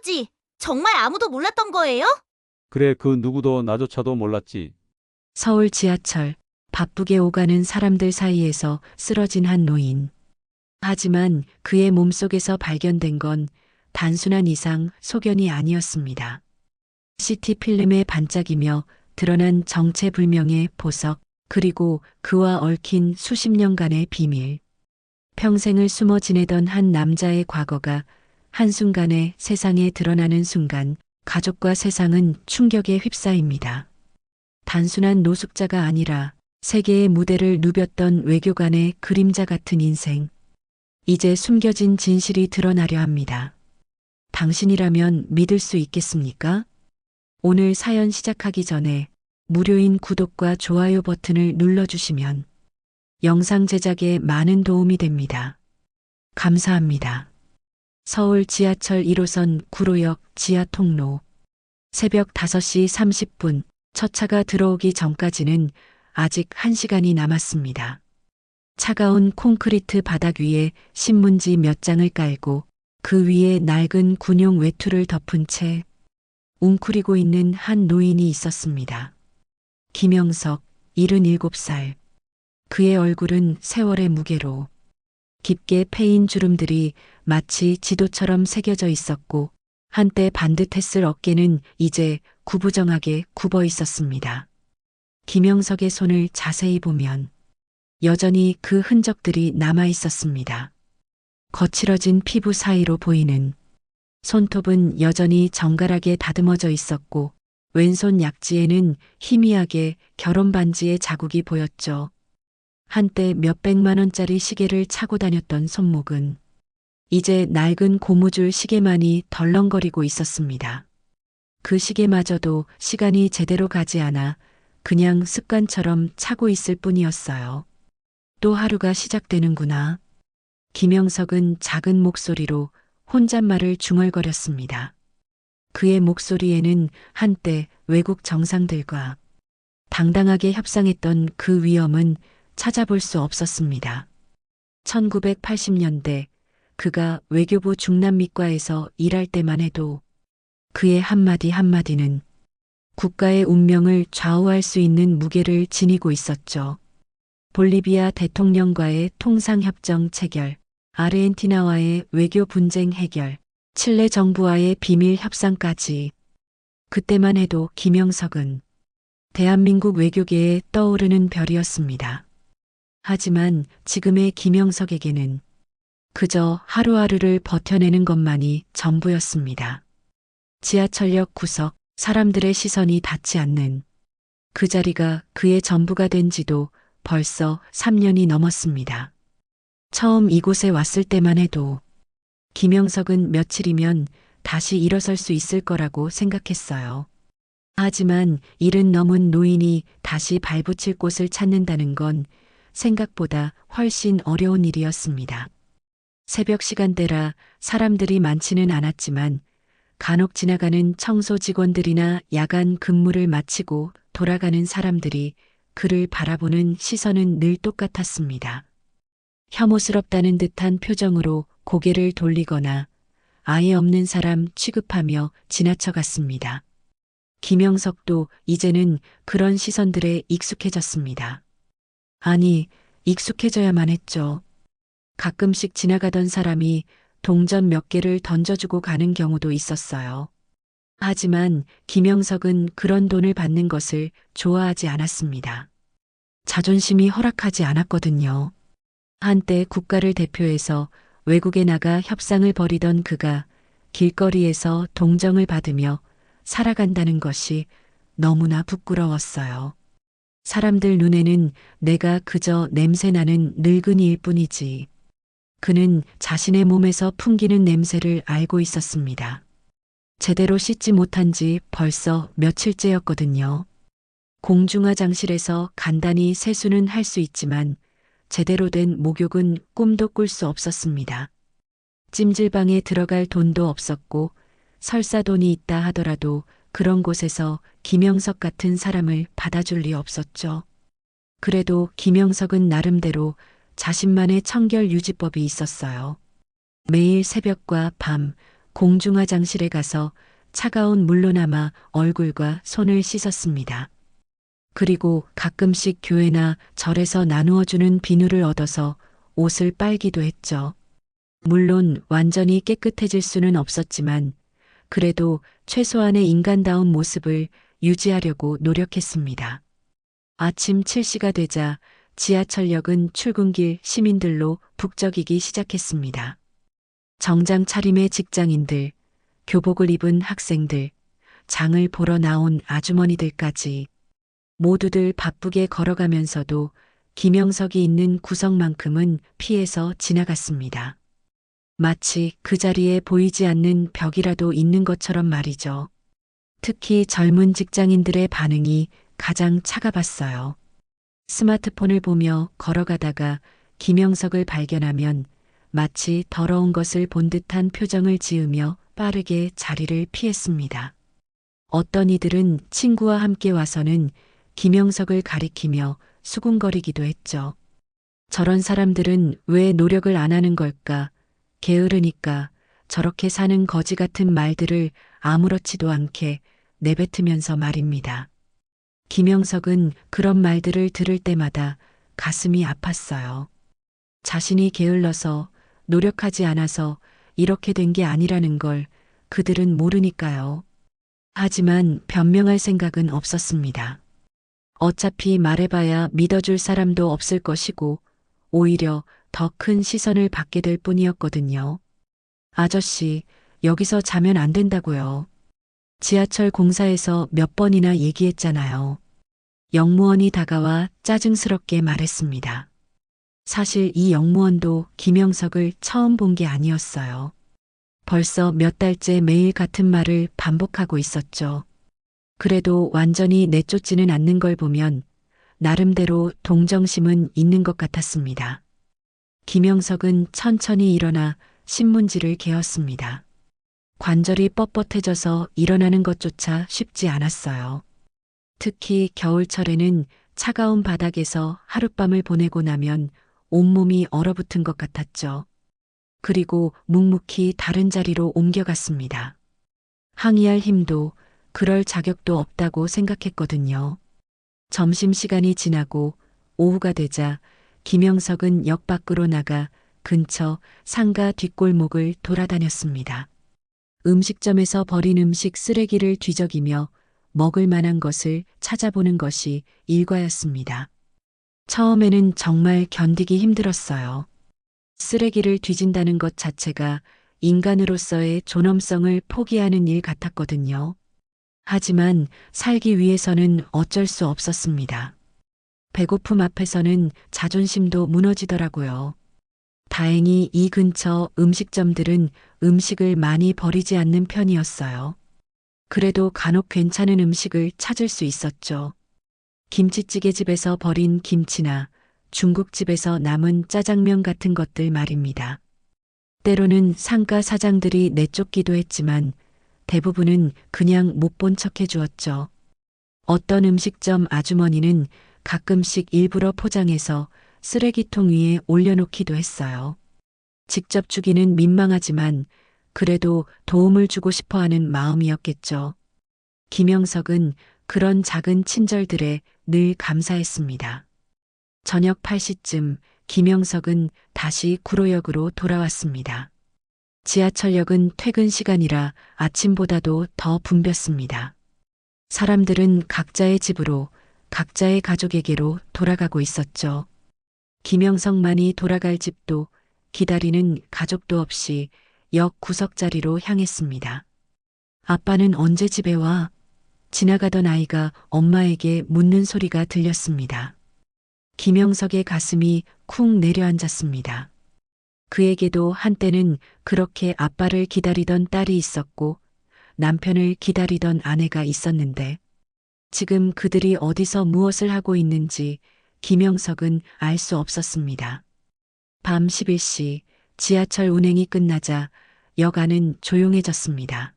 아버지, 정말 아무도 몰랐던 거예요? 그래, 그 누구도 나조차도 몰랐지. 서울 지하철, 바쁘게 오가는 사람들 사이에서 쓰러진 한 노인. 하지만 그의 몸속에서 발견된 건 단순한 이상, 소견이 아니었습니다. CT 필름에 반짝이며 드러난 정체불명의 보석, 그리고 그와 얽힌 수십 년간의 비밀. 평생을 숨어 지내던 한 남자의 과거가 한순간에 세상에 드러나는 순간 가족과 세상은 충격에 휩싸입니다. 단순한 노숙자가 아니라 세계의 무대를 누볐던 외교관의 그림자 같은 인생. 이제 숨겨진 진실이 드러나려 합니다. 당신이라면 믿을 수 있겠습니까? 오늘 사연 시작하기 전에 무료인 구독과 좋아요 버튼을 눌러주시면 영상 제작에 많은 도움이 됩니다. 감사합니다. 서울 지하철 1호선 구로역 지하 통로. 새벽 5시 30분 첫 차가 들어오기 전까지는 아직 1시간이 남았습니다. 차가운 콘크리트 바닥 위에 신문지 몇 장을 깔고 그 위에 낡은 군용 외투를 덮은 채 웅크리고 있는 한 노인이 있었습니다. 김영석, 77살. 그의 얼굴은 세월의 무게로 깊게 패인 주름들이 마치 지도처럼 새겨져 있었고 한때 반듯했을 어깨는 이제 구부정하게 굽어 있었습니다. 김영석의 손을 자세히 보면 여전히 그 흔적들이 남아 있었습니다. 거칠어진 피부 사이로 보이는 손톱은 여전히 정갈하게 다듬어져 있었고 왼손 약지에는 희미하게 결혼 반지의 자국이 보였죠. 한때 몇백만 원짜리 시계를 차고 다녔던 손목은 이제 낡은 고무줄 시계만이 덜렁거리고 있었습니다. 그 시계마저도 시간이 제대로 가지 않아 그냥 습관처럼 차고 있을 뿐이었어요. 또 하루가 시작되는구나. 김영석은 작은 목소리로 혼잣말을 중얼거렸습니다. 그의 목소리에는 한때 외국 정상들과 당당하게 협상했던 그 위엄은 찾아볼 수 없었습니다. 1980년대 그가 외교부 중남미과에서 일할 때만 해도 그의 한마디 한마디는 국가의 운명을 좌우할 수 있는 무게를 지니고 있었죠. 볼리비아 대통령과의 통상협정 체결, 아르헨티나와의 외교 분쟁 해결, 칠레 정부와의 비밀 협상까지. 그때만 해도 김영석은 대한민국 외교계에 떠오르는 별이었습니다. 하지만 지금의 김영석에게는 그저 하루하루를 버텨내는 것만이 전부였습니다. 지하철역 구석, 사람들의 시선이 닿지 않는 그 자리가 그의 전부가 된 지도 벌써 3년이 넘었습니다. 처음 이곳에 왔을 때만 해도 김영석은 며칠이면 다시 일어설 수 있을 거라고 생각했어요. 하지만 일은 넘은 노인이 다시 발붙일 곳을 찾는다는 건 생각보다 훨씬 어려운 일이었습니다. 새벽 시간대라 사람들이 많지는 않았지만 간혹 지나가는 청소 직원들이나 야간 근무를 마치고 돌아가는 사람들이 그를 바라보는 시선은 늘 똑같았습니다. 혐오스럽다는 듯한 표정으로 고개를 돌리거나 아예 없는 사람 취급하며 지나쳐갔습니다. 김영석도 이제는 그런 시선들에 익숙해졌습니다. 아니, 익숙해져야만 했죠. 가끔씩 지나가던 사람이 동전 몇 개를 던져주고 가는 경우도 있었어요. 하지만 김영석은 그런 돈을 받는 것을 좋아하지 않았습니다. 자존심이 허락하지 않았거든요. 한때 국가를 대표해서 외국에 나가 협상을 벌이던 그가 길거리에서 동정을 받으며 살아간다는 것이 너무나 부끄러웠어요. 사람들 눈에는 내가 그저 냄새나는 늙은이일 뿐이지. 그는 자신의 몸에서 풍기는 냄새를 알고 있었습니다. 제대로 씻지 못한 지 벌써 며칠째였거든요. 공중화장실에서 간단히 세수는 할 수 있지만 제대로 된 목욕은 꿈도 꿀 수 없었습니다. 찜질방에 들어갈 돈도 없었고 설사 돈이 있다 하더라도 그런 곳에서 김영석 같은 사람을 받아줄 리 없었죠. 그래도 김영석은 나름대로 자신만의 청결 유지법이 있었어요. 매일 새벽과 밤 공중화장실에 가서 차가운 물로 남아 얼굴과 손을 씻었습니다. 그리고 가끔씩 교회나 절에서 나누어주는 비누를 얻어서 옷을 빨기도 했죠. 물론 완전히 깨끗해질 수는 없었지만 그래도 최소한의 인간다운 모습을 유지하려고 노력했습니다. 아침 7시가 되자 지하철역은 출근길 시민들로 북적이기 시작했습니다. 정장 차림의 직장인들, 교복을 입은 학생들, 장을 보러 나온 아주머니들까지 모두들 바쁘게 걸어가면서도 김영석이 있는 구석만큼은 피해서 지나갔습니다. 마치 그 자리에 보이지 않는 벽이라도 있는 것처럼 말이죠. 특히 젊은 직장인들의 반응이 가장 차가웠어요. 스마트폰을 보며 걸어가다가 김영석을 발견하면 마치 더러운 것을 본 듯한 표정을 지으며 빠르게 자리를 피했습니다. 어떤 이들은 친구와 함께 와서는 김영석을 가리키며 수군거리기도 했죠. 저런 사람들은 왜 노력을 안 하는 걸까? 게으르니까 저렇게 사는 거지 같은 말들을 아무렇지도 않게 내뱉으면서 말입니다. 김영석은 그런 말들을 들을 때마다 가슴이 아팠어요. 자신이 게을러서 노력하지 않아서 이렇게 된 게 아니라는 걸 그들은 모르니까요. 하지만 변명할 생각은 없었습니다. 어차피 말해봐야 믿어줄 사람도 없을 것이고 오히려 더 큰 시선을 받게 될 뿐이었거든요. 아저씨, 여기서 자면 안 된다고요. 지하철 공사에서 몇 번이나 얘기했잖아요. 영무원이 다가와 짜증스럽게 말했습니다. 사실 이 영무원도 김영석을 처음 본 게 아니었어요. 벌써 몇 달째 매일 같은 말을 반복하고 있었죠. 그래도 완전히 내쫓지는 않는 걸 보면 나름대로 동정심은 있는 것 같았습니다. 김영석은 천천히 일어나 신문지를 개었습니다. 관절이 뻣뻣해져서 일어나는 것조차 쉽지 않았어요. 특히 겨울철에는 차가운 바닥에서 하룻밤을 보내고 나면 온몸이 얼어붙은 것 같았죠. 그리고 묵묵히 다른 자리로 옮겨갔습니다. 항의할 힘도 그럴 자격도 없다고 생각했거든요. 점심시간이 지나고 오후가 되자 김영석은 역 밖으로 나가 근처 상가 뒷골목을 돌아다녔습니다. 음식점에서 버린 음식 쓰레기를 뒤적이며 먹을 만한 것을 찾아보는 것이 일과였습니다. 처음에는 정말 견디기 힘들었어요. 쓰레기를 뒤진다는 것 자체가 인간으로서의 존엄성을 포기하는 일 같았거든요. 하지만 살기 위해서는 어쩔 수 없었습니다. 배고픔 앞에서는 자존심도 무너지더라고요. 다행히 이 근처 음식점들은 음식을 많이 버리지 않는 편이었어요. 그래도 간혹 괜찮은 음식을 찾을 수 있었죠. 김치찌개 집에서 버린 김치나 중국집에서 남은 짜장면 같은 것들 말입니다. 때로는 상가 사장들이 내쫓기도 했지만 대부분은 그냥 못 본 척 해주었죠. 어떤 음식점 아주머니는 가끔씩 일부러 포장해서 쓰레기통 위에 올려놓기도 했어요. 직접 주기는 민망하지만 그래도 도움을 주고 싶어 하는 마음이었겠죠. 김영석은 그런 작은 친절들에 늘 감사했습니다. 저녁 8시쯤 김영석은 다시 구로역으로 돌아왔습니다. 지하철역은 퇴근 시간이라 아침보다도 더 붐볐습니다. 사람들은 각자의 집으로, 각자의 가족에게로 돌아가고 있었죠. 김영석만이 돌아갈 집도 기다리는 가족도 없이 역 구석자리로 향했습니다. 아빠는 언제 집에 와? 지나가던 아이가 엄마에게 묻는 소리가 들렸습니다. 김영석의 가슴이 쿵 내려앉았습니다. 그에게도 한때는 그렇게 아빠를 기다리던 딸이 있었고 남편을 기다리던 아내가 있었는데 지금 그들이 어디서 무엇을 하고 있는지 김영석은 알 수 없었습니다. 밤 11시 지하철 운행이 끝나자 역 안은 조용해졌습니다.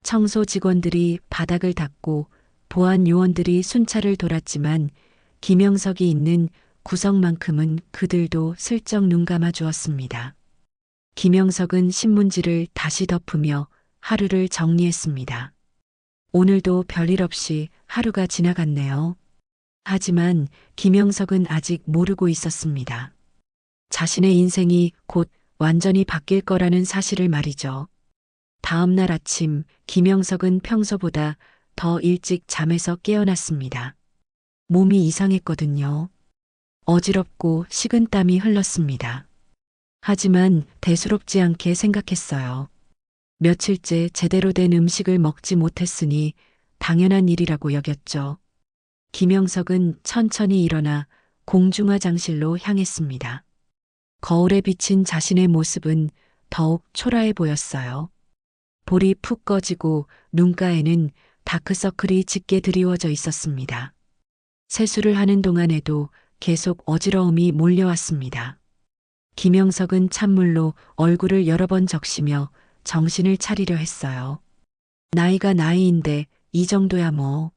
청소 직원들이 바닥을 닦고 보안 요원들이 순찰을 돌았지만 김영석이 있는 구석만큼은 그들도 슬쩍 눈 감아 주었습니다. 김영석은 신문지를 다시 덮으며 하루를 정리했습니다. 오늘도 별일 없이 하루가 지나갔네요. 하지만 김영석은 아직 모르고 있었습니다. 자신의 인생이 곧 완전히 바뀔 거라는 사실을 말이죠. 다음 날 아침 김영석은 평소보다 더 일찍 잠에서 깨어났습니다. 몸이 이상했거든요. 어지럽고 식은땀이 흘렀습니다. 하지만 대수롭지 않게 생각했어요. 며칠째 제대로 된 음식을 먹지 못했으니 당연한 일이라고 여겼죠. 김영석은 천천히 일어나 공중화장실로 향했습니다. 거울에 비친 자신의 모습은 더욱 초라해 보였어요. 볼이 푹 꺼지고 눈가에는 다크서클이 짙게 드리워져 있었습니다. 세수를 하는 동안에도 계속 어지러움이 몰려왔습니다. 김영석은 찬물로 얼굴을 여러 번 적시며 정신을 차리려 했어요. 나이가 나이인데 이 정도야 뭐.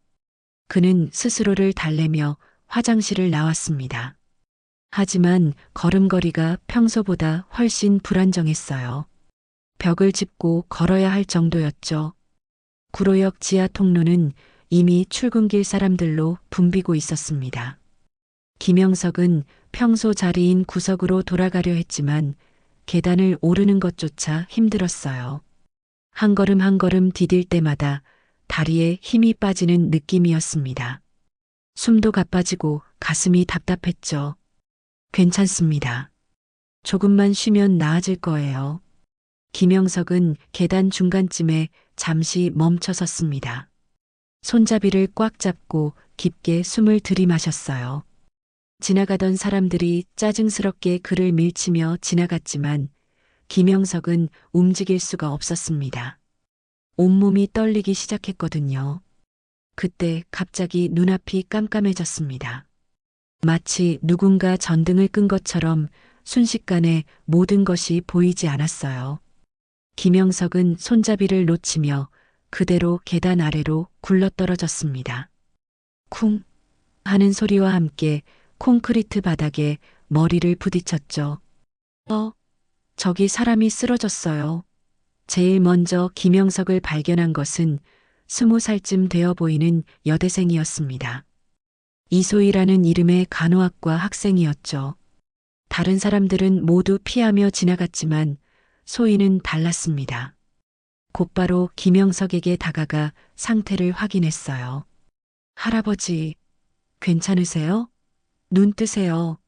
그는 스스로를 달래며 화장실을 나왔습니다. 하지만 걸음걸이가 평소보다 훨씬 불안정했어요. 벽을 짚고 걸어야 할 정도였죠. 구로역 지하 통로는 이미 출근길 사람들로 붐비고 있었습니다. 김영석은 평소 자리인 구석으로 돌아가려 했지만 계단을 오르는 것조차 힘들었어요. 한 걸음 한 걸음 디딜 때마다 다리에 힘이 빠지는 느낌이었습니다. 숨도 가빠지고 가슴이 답답했죠. 괜찮습니다. 조금만 쉬면 나아질 거예요. 김영석은 계단 중간쯤에 잠시 멈춰 섰습니다. 손잡이를 꽉 잡고 깊게 숨을 들이마셨어요. 지나가던 사람들이 짜증스럽게 그를 밀치며 지나갔지만 김영석은 움직일 수가 없었습니다. 온몸이 떨리기 시작했거든요. 그때 갑자기 눈앞이 깜깜해졌습니다. 마치 누군가 전등을 끈 것처럼 순식간에 모든 것이 보이지 않았어요. 김영석은 손잡이를 놓치며 그대로 계단 아래로 굴러떨어졌습니다. 쿵 하는 소리와 함께 콘크리트 바닥에 머리를 부딪혔죠. 저기 사람이 쓰러졌어요. 제일 먼저 김영석을 발견한 것은 20살쯤 되어 보이는 여대생이었습니다. 이소희라는 이름의 간호학과 학생이었죠. 다른 사람들은 모두 피하며 지나갔지만 소희는 달랐습니다. 곧바로 김영석에게 다가가 상태를 확인했어요. 할아버지, 괜찮으세요? 눈 뜨세요.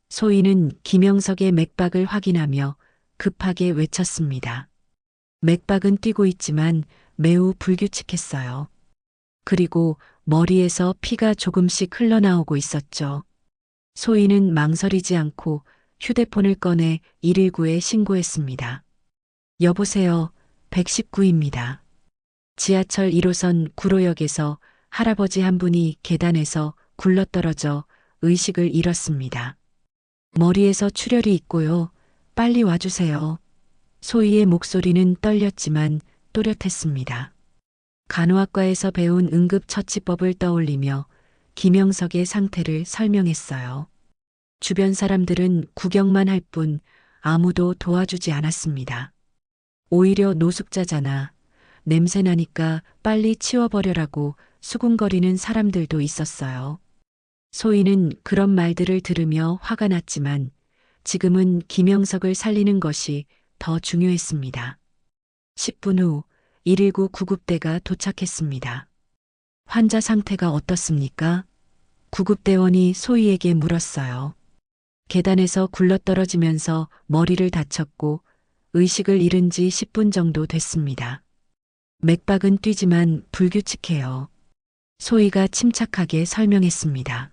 소희는 김영석의 맥박을 확인하며 급하게 외쳤습니다. 맥박은 뛰고 있지만 매우 불규칙했어요. 그리고 머리에서 피가 조금씩 흘러나오고 있었죠. 소희는 망설이지 않고 휴대폰을 꺼내 119에 신고했습니다. 여보세요, 119입니다. 지하철 1호선 구로역에서 할아버지 한 분이 계단에서 굴러떨어져 의식을 잃었습니다. 머리에서 출혈이 있고요. 빨리 와주세요. 소희의 목소리는 떨렸지만 또렷했습니다. 간호학과에서 배운 응급처치법을 떠올리며 김영석의 상태를 설명했어요. 주변 사람들은 구경만 할 뿐 아무도 도와주지 않았습니다. 오히려 노숙자잖아. 냄새나니까 빨리 치워버려라고 수군거리는 사람들도 있었어요. 소희는 그런 말들을 들으며 화가 났지만 지금은 김영석을 살리는 것이 더 중요했습니다. 10분 후 119 구급대가 도착했습니다. 환자 상태가 어떻습니까? 구급대원이 소희에게 물었어요. 계단에서 굴러떨어지면서 머리를 다쳤고 의식을 잃은 지 10분 정도 됐습니다. 맥박은 뛰지만 불규칙해요. 소희가 침착하게 설명했습니다.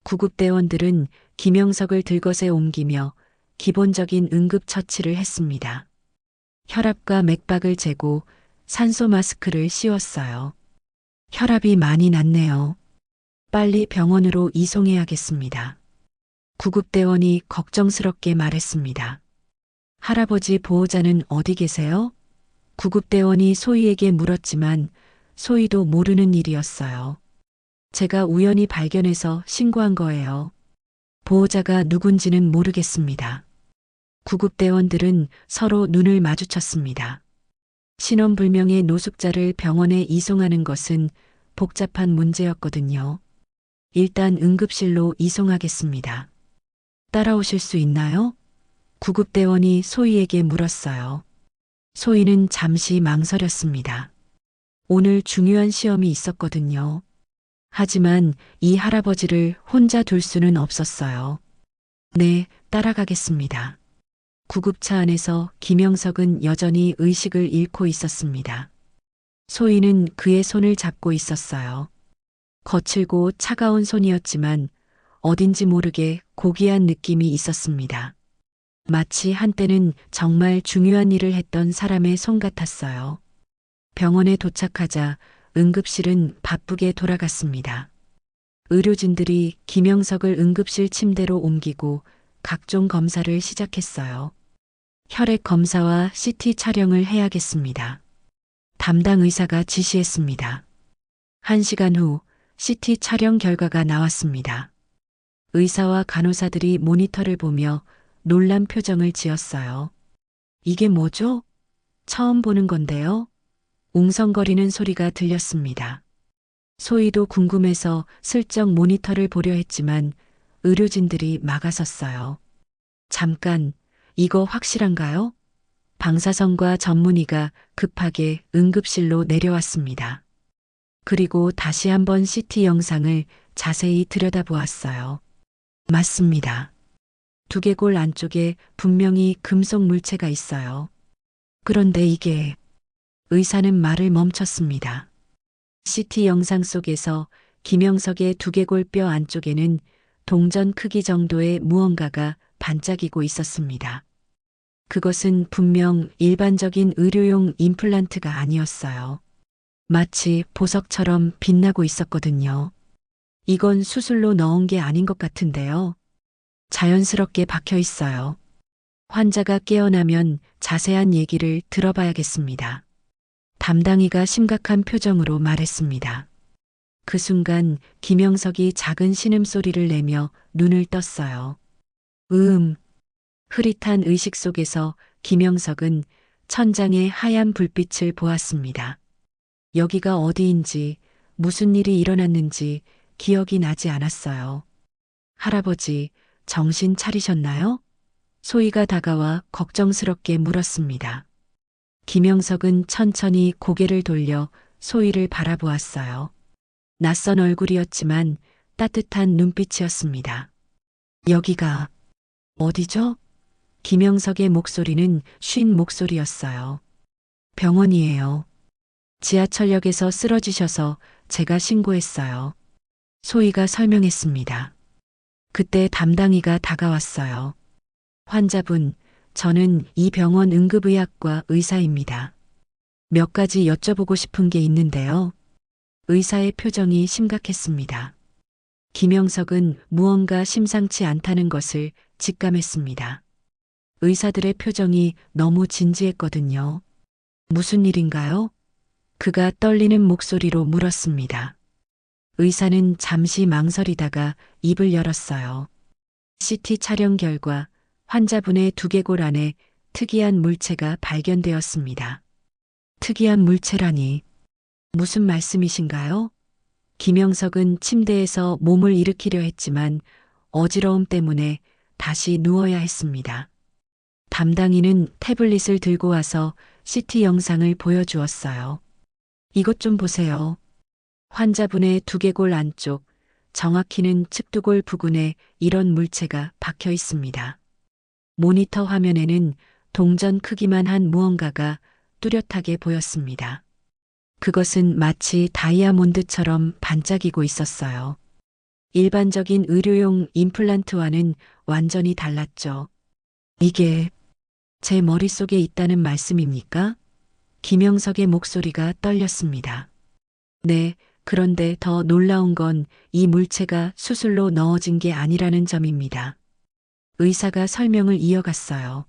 구급대원들은 김영석을 들것에 옮기며 기본적인 응급처치를 했습니다. 혈압과 맥박을 재고 산소 마스크를 씌웠어요. 혈압이 많이 낮네요. 빨리 병원으로 이송해야겠습니다. 구급대원이 걱정스럽게 말했습니다. 할아버지 보호자는 어디 계세요? 구급대원이 소희에게 물었지만 소희도 모르는 일이었어요. 제가 우연히 발견해서 신고한 거예요. 보호자가 누군지는 모르겠습니다. 구급대원들은 서로 눈을 마주쳤습니다. 신원불명의 노숙자를 병원에 이송하는 것은 복잡한 문제였거든요. 일단 응급실로 이송하겠습니다. 따라오실 수 있나요? 구급대원이 소희에게 물었어요. 소희는 잠시 망설였습니다. 오늘 중요한 시험이 있었거든요. 하지만 이 할아버지를 혼자 둘 수는 없었어요. 네, 따라가겠습니다. 구급차 안에서 김영석은 여전히 의식을 잃고 있었습니다. 소희는 그의 손을 잡고 있었어요. 거칠고 차가운 손이었지만 어딘지 모르게 고귀한 느낌이 있었습니다. 마치 한때는 정말 중요한 일을 했던 사람의 손 같았어요. 병원에 도착하자 응급실은 바쁘게 돌아갔습니다. 의료진들이 김영석을 응급실 침대로 옮기고 각종 검사를 시작했어요. 혈액 검사와 CT 촬영을 해야겠습니다. 담당 의사가 지시했습니다. 1시간 후 CT 촬영 결과가 나왔습니다. 의사와 간호사들이 모니터를 보며 놀란 표정을 지었어요. 이게 뭐죠? 처음 보는 건데요. 웅성거리는 소리가 들렸습니다. 소희도 궁금해서 슬쩍 모니터를 보려 했지만 의료진들이 막아섰어요. 잠깐, 이거 확실한가요? 방사선과 전문의가 급하게 응급실로 내려왔습니다. 그리고 다시 한번 CT 영상을 자세히 들여다보았어요. 맞습니다. 두개골 안쪽에 분명히 금속 물체가 있어요. 그런데 이게... 의사는 말을 멈췄습니다. CT 영상 속에서 김영석의 두개골 뼈 안쪽에는 동전 크기 정도의 무언가가 반짝이고 있었습니다. 그것은 분명 일반적인 의료용 임플란트가 아니었어요. 마치 보석처럼 빛나고 있었거든요. 이건 수술로 넣은 게 아닌 것 같은데요. 자연스럽게 박혀 있어요. 환자가 깨어나면 자세한 얘기를 들어봐야겠습니다. 담당이가 심각한 표정으로 말했습니다. 그 순간 김영석이 작은 신음소리를 내며 눈을 떴어요. 흐릿한 의식 속에서 김영석은 천장에 하얀 불빛을 보았습니다. 여기가 어디인지, 무슨 일이 일어났는지 기억이 나지 않았어요. 할아버지, 정신 차리셨나요? 소희가 다가와 걱정스럽게 물었습니다. 김영석은 천천히 고개를 돌려 소희를 바라보았어요. 낯선 얼굴이었지만 따뜻한 눈빛이었습니다. 여기가 어디죠? 김영석의 목소리는 쉰 목소리였어요. 병원이에요. 지하철역에서 쓰러지셔서 제가 신고했어요. 소희가 설명했습니다. 그때 담당이가 다가왔어요. 환자분, 저는 이 병원 응급의학과 의사입니다. 몇 가지 여쭤보고 싶은 게 있는데요. 의사의 표정이 심각했습니다. 김영석은 무언가 심상치 않다는 것을 직감했습니다. 의사들의 표정이 너무 진지했거든요. 무슨 일인가요? 그가 떨리는 목소리로 물었습니다. 의사는 잠시 망설이다가 입을 열었어요. CT 촬영 결과 환자분의 두개골 안에 특이한 물체가 발견되었습니다. 특이한 물체라니 무슨 말씀이신가요? 김영석은 침대에서 몸을 일으키려 했지만 어지러움 때문에 다시 누워야 했습니다. 담당이는 태블릿을 들고 와서 CT 영상을 보여주었어요. 이것 좀 보세요. 환자분의 두개골 안쪽, 정확히는 측두골 부근에 이런 물체가 박혀 있습니다. 모니터 화면에는 동전 크기만 한 무언가가 뚜렷하게 보였습니다. 그것은 마치 다이아몬드처럼 반짝이고 있었어요. 일반적인 의료용 임플란트와는 완전히 달랐죠. 이게 제 머릿속에 있다는 말씀입니까? 김영석의 목소리가 떨렸습니다. 네, 그런데 더 놀라운 건 이 물체가 수술로 넣어진 게 아니라는 점입니다. 의사가 설명을 이어갔어요.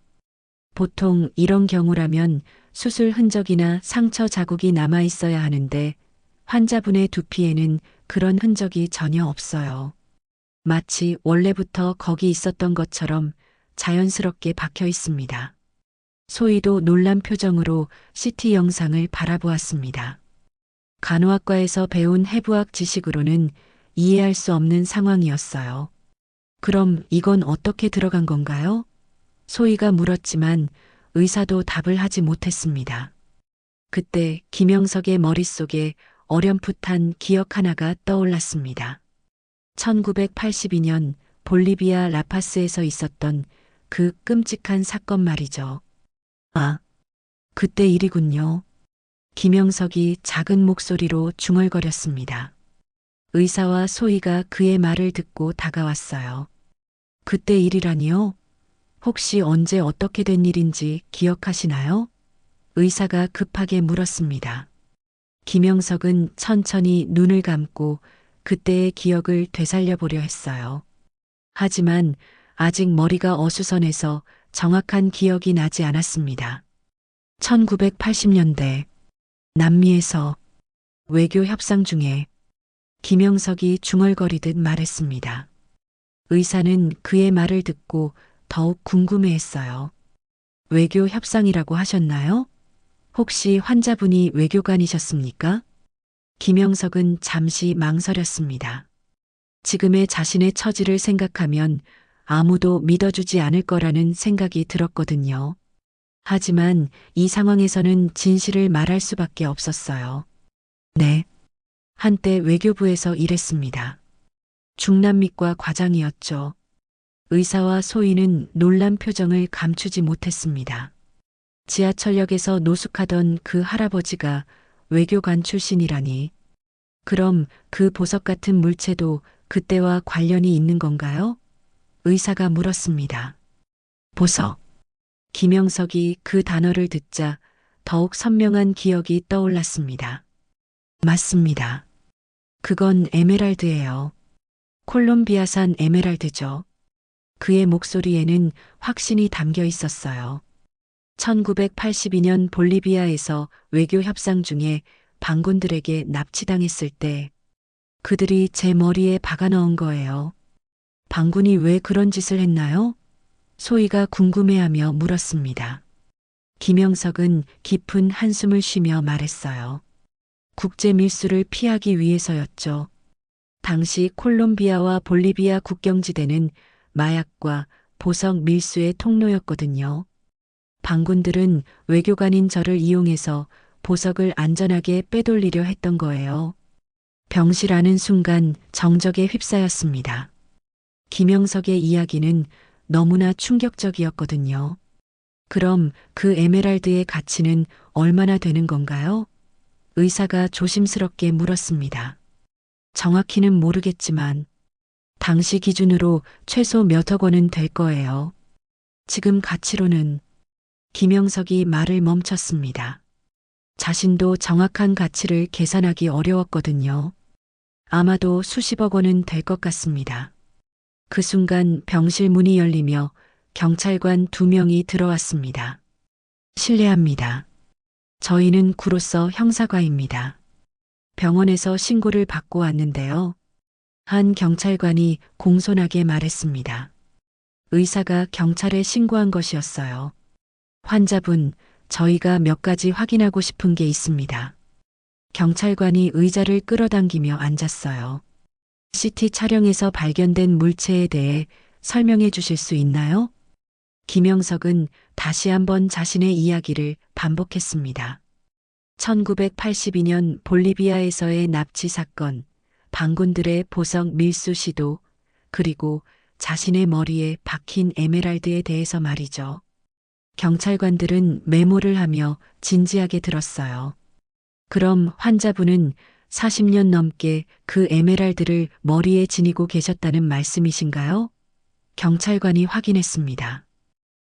보통 이런 경우라면 수술 흔적이나 상처 자국이 남아 있어야 하는데 환자분의 두피에는 그런 흔적이 전혀 없어요. 마치 원래부터 거기 있었던 것처럼 자연스럽게 박혀 있습니다. 소희도 놀란 표정으로 CT 영상을 바라보았습니다. 간호학과에서 배운 해부학 지식으로는 이해할 수 없는 상황이었어요. 그럼 이건 어떻게 들어간 건가요? 소희가 물었지만 의사도 답을 하지 못했습니다. 그때 김영석의 머릿속에 어렴풋한 기억 하나가 떠올랐습니다. 1982년 볼리비아 라파스에서 있었던 그 끔찍한 사건 말이죠. 아, 그때 일이군요. 김영석이 작은 목소리로 중얼거렸습니다. 의사와 소희가 그의 말을 듣고 다가왔어요. 그때 일이라니요? 혹시 언제 어떻게 된 일인지 기억하시나요? 의사가 급하게 물었습니다. 김영석은 천천히 눈을 감고 그때의 기억을 되살려 보려 했어요. 하지만 아직 머리가 어수선해서 정확한 기억이 나지 않았습니다. 1980년대 남미에서 외교 협상 중에 김영석이 중얼거리듯 말했습니다. 의사는 그의 말을 듣고 더욱 궁금해했어요. 외교 협상이라고 하셨나요? 혹시 환자분이 외교관이셨습니까? 김영석은 잠시 망설였습니다. 지금의 자신의 처지를 생각하면 아무도 믿어주지 않을 거라는 생각이 들었거든요. 하지만 이 상황에서는 진실을 말할 수밖에 없었어요. 네. 한때 외교부에서 일했습니다. 중남미과 과장이었죠. 의사와 소희는 놀란 표정을 감추지 못했습니다. 지하철역에서 노숙하던 그 할아버지가 외교관 출신이라니. 그럼 그 보석 같은 물체도 그때와 관련이 있는 건가요? 의사가 물었습니다. 보석. 김영석이 그 단어를 듣자 더욱 선명한 기억이 떠올랐습니다. 맞습니다. 그건 에메랄드예요. 콜롬비아산 에메랄드죠. 그의 목소리에는 확신이 담겨 있었어요. 1982년 볼리비아에서 외교 협상 중에 반군들에게 납치당했을 때 그들이 제 머리에 박아 넣은 거예요. 반군이 왜 그런 짓을 했나요? 소희가 궁금해하며 물었습니다. 김영석은 깊은 한숨을 쉬며 말했어요. 국제 밀수를 피하기 위해서였죠. 당시 콜롬비아와 볼리비아 국경지대는 마약과 보석 밀수의 통로였거든요. 반군들은 외교관인 저를 이용해서 보석을 안전하게 빼돌리려 했던 거예요. 병실하는 순간 정적에 휩싸였습니다. 김영석의 이야기는 너무나 충격적이었거든요. 그럼 그 에메랄드의 가치는 얼마나 되는 건가요? 의사가 조심스럽게 물었습니다. 정확히는 모르겠지만 당시 기준으로 최소 몇억 원은 될 거예요. 지금 가치로는 김영석이 말을 멈췄습니다. 자신도 정확한 가치를 계산하기 어려웠거든요. 아마도 수십억 원은 될 것 같습니다. 그 순간 병실 문이 열리며 경찰관 2명이 들어왔습니다. 실례합니다. 저희는 구로서 형사과입니다. 병원에서 신고를 받고 왔는데요. 한 경찰관이 공손하게 말했습니다. 의사가 경찰에 신고한 것이었어요. 환자분, 저희가 몇 가지 확인하고 싶은 게 있습니다. 경찰관이 의자를 끌어당기며 앉았어요. CT 촬영에서 발견된 물체에 대해 설명해 주실 수 있나요? 김영석은 다시 한번 자신의 이야기를 반복했습니다. 1982년 볼리비아에서의 납치 사건, 반군들의 보석 밀수 시도, 그리고 자신의 머리에 박힌 에메랄드에 대해서 말이죠. 경찰관들은 메모를 하며 진지하게 들었어요. 그럼 환자분은 40년 넘게 그 에메랄드를 머리에 지니고 계셨다는 말씀이신가요? 경찰관이 확인했습니다.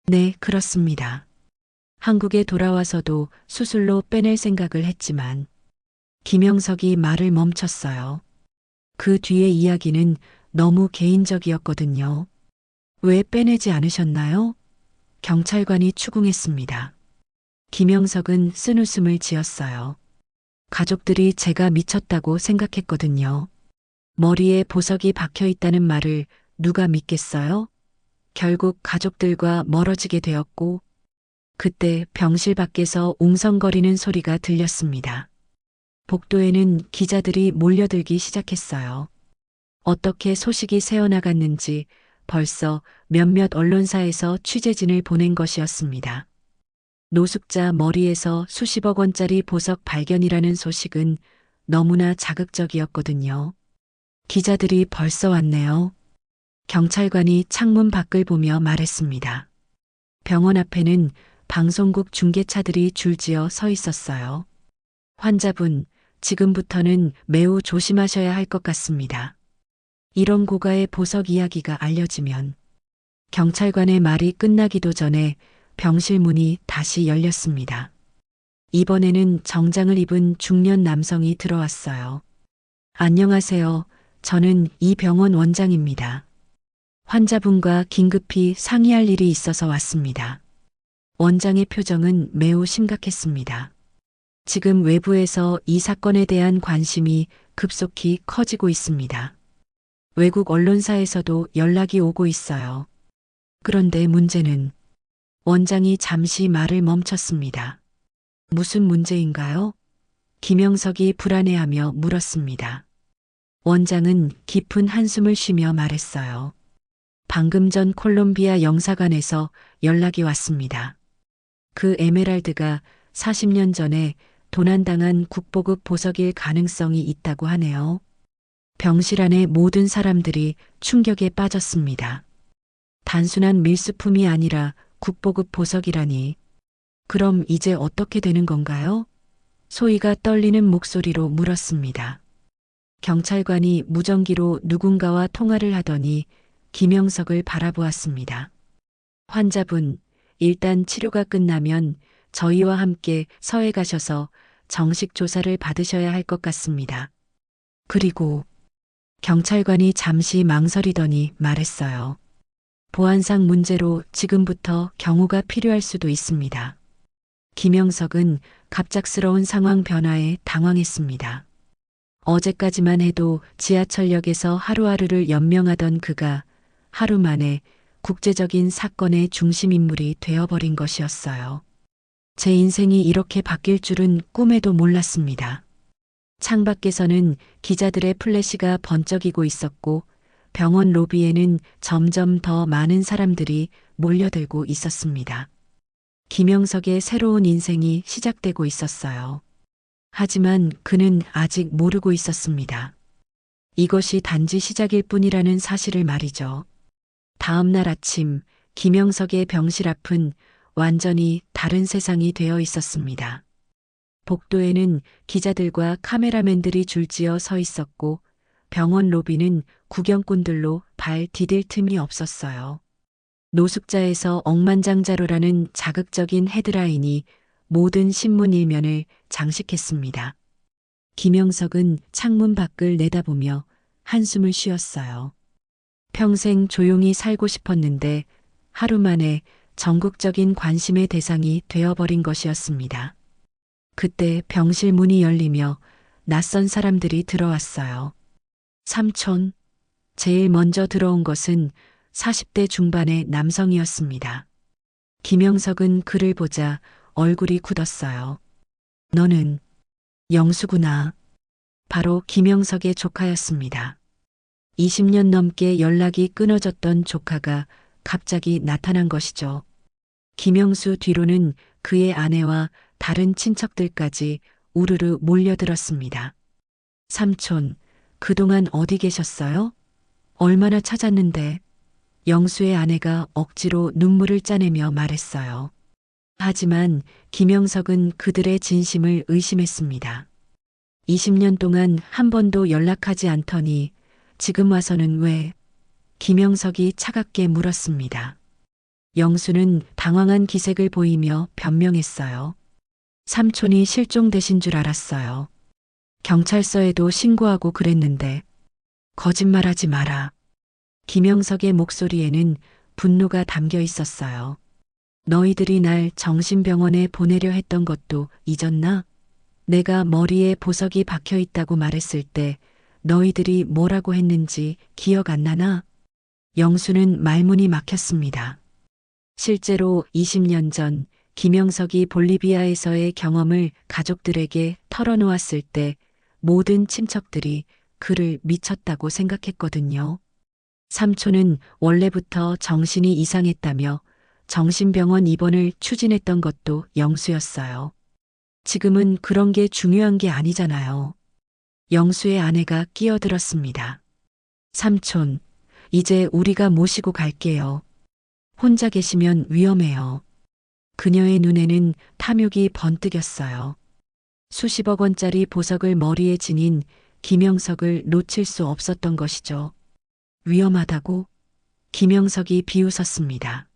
네, 그렇습니다. 한국에 돌아와서도 수술로 빼낼 생각을 했지만 김영석이 말을 멈췄어요. 그 뒤의 이야기는 너무 개인적이었거든요. 왜 빼내지 않으셨나요? 경찰관이 추궁했습니다. 김영석은 쓴웃음을 지었어요. 가족들이 제가 미쳤다고 생각했거든요. 머리에 보석이 박혀 있다는 말을 누가 믿겠어요? 결국 가족들과 멀어지게 되었고, 그때 병실 밖에서 웅성거리는 소리가 들렸습니다. 복도에는 기자들이 몰려들기 시작했어요. 어떻게 소식이 새어나갔는지 벌써 몇몇 언론사에서 취재진을 보낸 것이었습니다. 노숙자 머리에서 수십억 원짜리 보석 발견이라는 소식은 너무나 자극적이었거든요. 기자들이 벌써 왔네요. 경찰관이 창문 밖을 보며 말했습니다. 병원 앞에는 방송국 중계차들이 줄지어 서 있었어요. 환자분, 지금부터는 매우 조심하셔야 할 것 같습니다. 이런 고가의 보석 이야기가 알려지면 경찰관의 말이 끝나기도 전에 병실 문이 다시 열렸습니다. 이번에는 정장을 입은 중년 남성이 들어왔어요. 안녕하세요. 저는 이 병원 원장입니다. 환자분과 긴급히 상의할 일이 있어서 왔습니다. 원장의 표정은 매우 심각했습니다. 지금 외부에서 이 사건에 대한 관심이 급속히 커지고 있습니다. 외국 언론사에서도 연락이 오고 있어요. 그런데 문제는 원장이 잠시 말을 멈췄습니다. 무슨 문제인가요? 김영석이 불안해하며 물었습니다. 원장은 깊은 한숨을 쉬며 말했어요. 방금 전 콜롬비아 영사관에서 연락이 왔습니다. 그 에메랄드가 40년 전에 도난당한 국보급 보석일 가능성이 있다고 하네요. 병실 안의 모든 사람들이 충격에 빠졌습니다. 단순한 밀수품이 아니라 국보급 보석이라니. 그럼 이제 어떻게 되는 건가요? 소희가 떨리는 목소리로 물었습니다. 경찰관이 무전기로 누군가와 통화를 하더니 김영석을 바라보았습니다. 환자분, 일단 치료가 끝나면 저희와 함께 서해 가셔서 정식 조사를 받으셔야 할 것 같습니다. 그리고 경찰관이 잠시 망설이더니 말했어요. 보안상 문제로 지금부터 경호가 필요할 수도 있습니다. 김영석은 갑작스러운 상황 변화에 당황했습니다. 어제까지만 해도 지하철역에서 하루하루를 연명하던 그가 하루 만에 국제적인 사건의 중심인물이 되어버린 것이었어요. 제 인생이 이렇게 바뀔 줄은 꿈에도 몰랐습니다. 창밖에서는 기자들의 플래시가 번쩍이고 있었고 병원 로비에는 점점 더 많은 사람들이 몰려들고 있었습니다. 김영석의 새로운 인생이 시작되고 있었어요. 하지만 그는 아직 모르고 있었습니다. 이것이 단지 시작일 뿐이라는 사실을 말이죠. 다음 날 아침 김영석의 병실 앞은 완전히 다른 세상이 되어 있었습니다. 복도에는 기자들과 카메라맨들이 줄지어 서 있었고 병원 로비는 구경꾼들로 발 디딜 틈이 없었어요. 노숙자에서 억만장자로라는 자극적인 헤드라인이 모든 신문 일면을 장식했습니다. 김영석은 창문 밖을 내다보며 한숨을 쉬었어요. 평생 조용히 살고 싶었는데 하루 만에 전국적인 관심의 대상이 되어버린 것이었습니다. 그때 병실 문이 열리며 낯선 사람들이 들어왔어요. 삼촌, 제일 먼저 들어온 것은 40대 중반의 남성이었습니다. 김영석은 그를 보자 얼굴이 굳었어요. 너는 영수구나. 바로 김영석의 조카였습니다. 20년 넘게 연락이 끊어졌던 조카가 갑자기 나타난 것이죠. 김영수 뒤로는 그의 아내와 다른 친척들까지 우르르 몰려들었습니다. 삼촌, 그동안 어디 계셨어요? 얼마나 찾았는데. 영수의 아내가 억지로 눈물을 짜내며 말했어요. 하지만 김영석은 그들의 진심을 의심했습니다. 20년 동안 한 번도 연락하지 않더니 지금 와서는 왜? 김영석이 차갑게 물었습니다. 영수는 당황한 기색을 보이며 변명했어요. 삼촌이 실종되신 줄 알았어요. 경찰서에도 신고하고 그랬는데. 거짓말하지 마라. 김영석의 목소리에는 분노가 담겨 있었어요. 너희들이 날 정신병원에 보내려 했던 것도 잊었나? 내가 머리에 보석이 박혀 있다고 말했을 때 너희들이 뭐라고 했는지 기억 안 나나? 영수는 말문이 막혔습니다. 실제로 20년 전 김영석이 볼리비아에서의 경험을 가족들에게 털어놓았을 때 모든 친척들이 그를 미쳤다고 생각했거든요. 삼촌은 원래부터 정신이 이상했다며 정신병원 입원을 추진했던 것도 영수였어요. 지금은 그런 게 중요한 게 아니잖아요. 영수의 아내가 끼어들었습니다. 삼촌, 이제 우리가 모시고 갈게요. 혼자 계시면 위험해요. 그녀의 눈에는 탐욕이 번뜩였어요. 수십억 원짜리 보석을 머리에 지닌 김영석을 놓칠 수 없었던 것이죠. 위험하다고? 김영석이 비웃었습니다.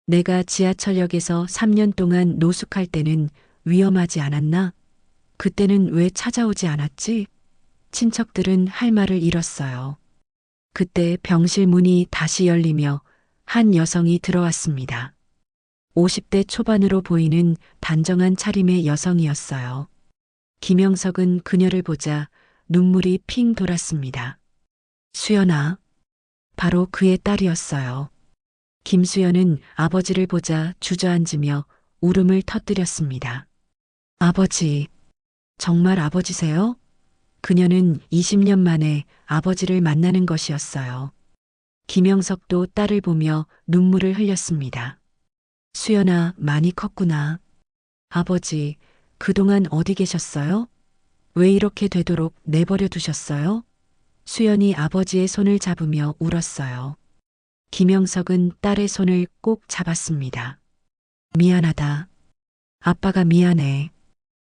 내가 지하철역에서 3년 동안 노숙할 때는 위험하지 않았나? 그때는 왜 찾아오지 않았지? 친척들은 할 말을 잃었어요. 그때 병실 문이 다시 열리며 한 여성이 들어왔습니다. 50대 초반으로 보이는 단정한 차림의 여성이었어요. 김영석은 그녀를 보자 눈물이 핑 돌았습니다. 수연아. 바로 그의 딸이었어요. 김수연은 아버지를 보자 주저앉으며 울음을 터뜨렸습니다. 아버지, 정말 아버지세요? 그녀는 20년 만에 아버지를 만나는 것이었어요. 김영석도 딸을 보며 눈물을 흘렸습니다. 수연아, 많이 컸구나. 아버지, 그동안 어디 계셨어요? 왜 이렇게 되도록 내버려 두셨어요? 수연이 아버지의 손을 잡으며 울었어요. 김영석은 딸의 손을 꼭 잡았습니다. 미안하다. 아빠가 미안해.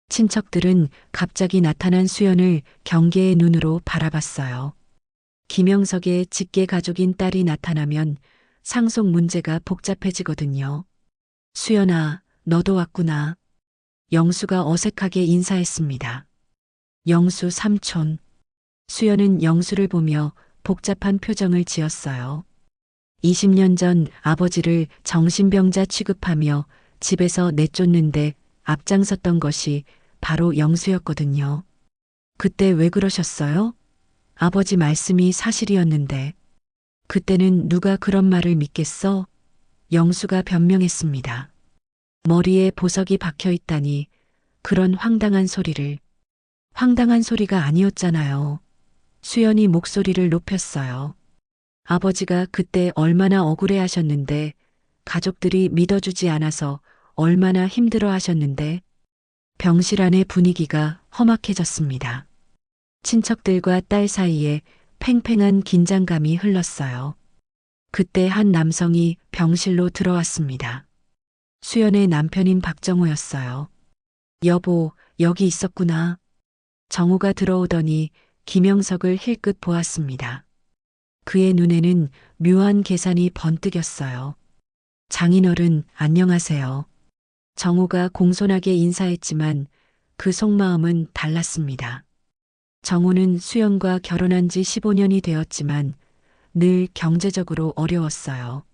친척들은 갑자기 나타난 수연을 경계의 눈으로 바라봤어요. 김영석의 직계 가족인 딸이 나타나면 상속 문제가 복잡해지거든요. 수연아, 너도 왔구나. 영수가 어색하게 인사했습니다. 영수 삼촌. 수연은 영수를 보며 복잡한 표정을 지었어요. 20년 전 아버지를 정신병자 취급하며 집에서 내쫓는데 앞장섰던 것이 바로 영수였거든요. 그때 왜 그러셨어요? 아버지 말씀이 사실이었는데. 그때는 누가 그런 말을 믿겠어? 영수가 변명했습니다. 머리에 보석이 박혀 있다니 그런 황당한 소리를. 황당한 소리가 아니었잖아요. 수연이 목소리를 높였어요. 아버지가 그때 얼마나 억울해 하셨는데, 가족들이 믿어주지 않아서 얼마나 힘들어 하셨는데, 병실 안의 분위기가 험악해졌습니다. 친척들과 딸 사이에 팽팽한 긴장감이 흘렀어요. 그때 한 남성이 병실로 들어왔습니다. 수연의 남편인 박정호였어요. 여보, 여기 있었구나. 정호가 들어오더니 김영석을 힐끗 보았습니다. 그의 눈에는 묘한 계산이 번뜩였어요. 장인어른, 안녕하세요. 정호가 공손하게 인사했지만 그 속마음은 달랐습니다. 정호는 수연과 결혼한 지 15년이 되었지만 늘 경제적으로 어려웠어요.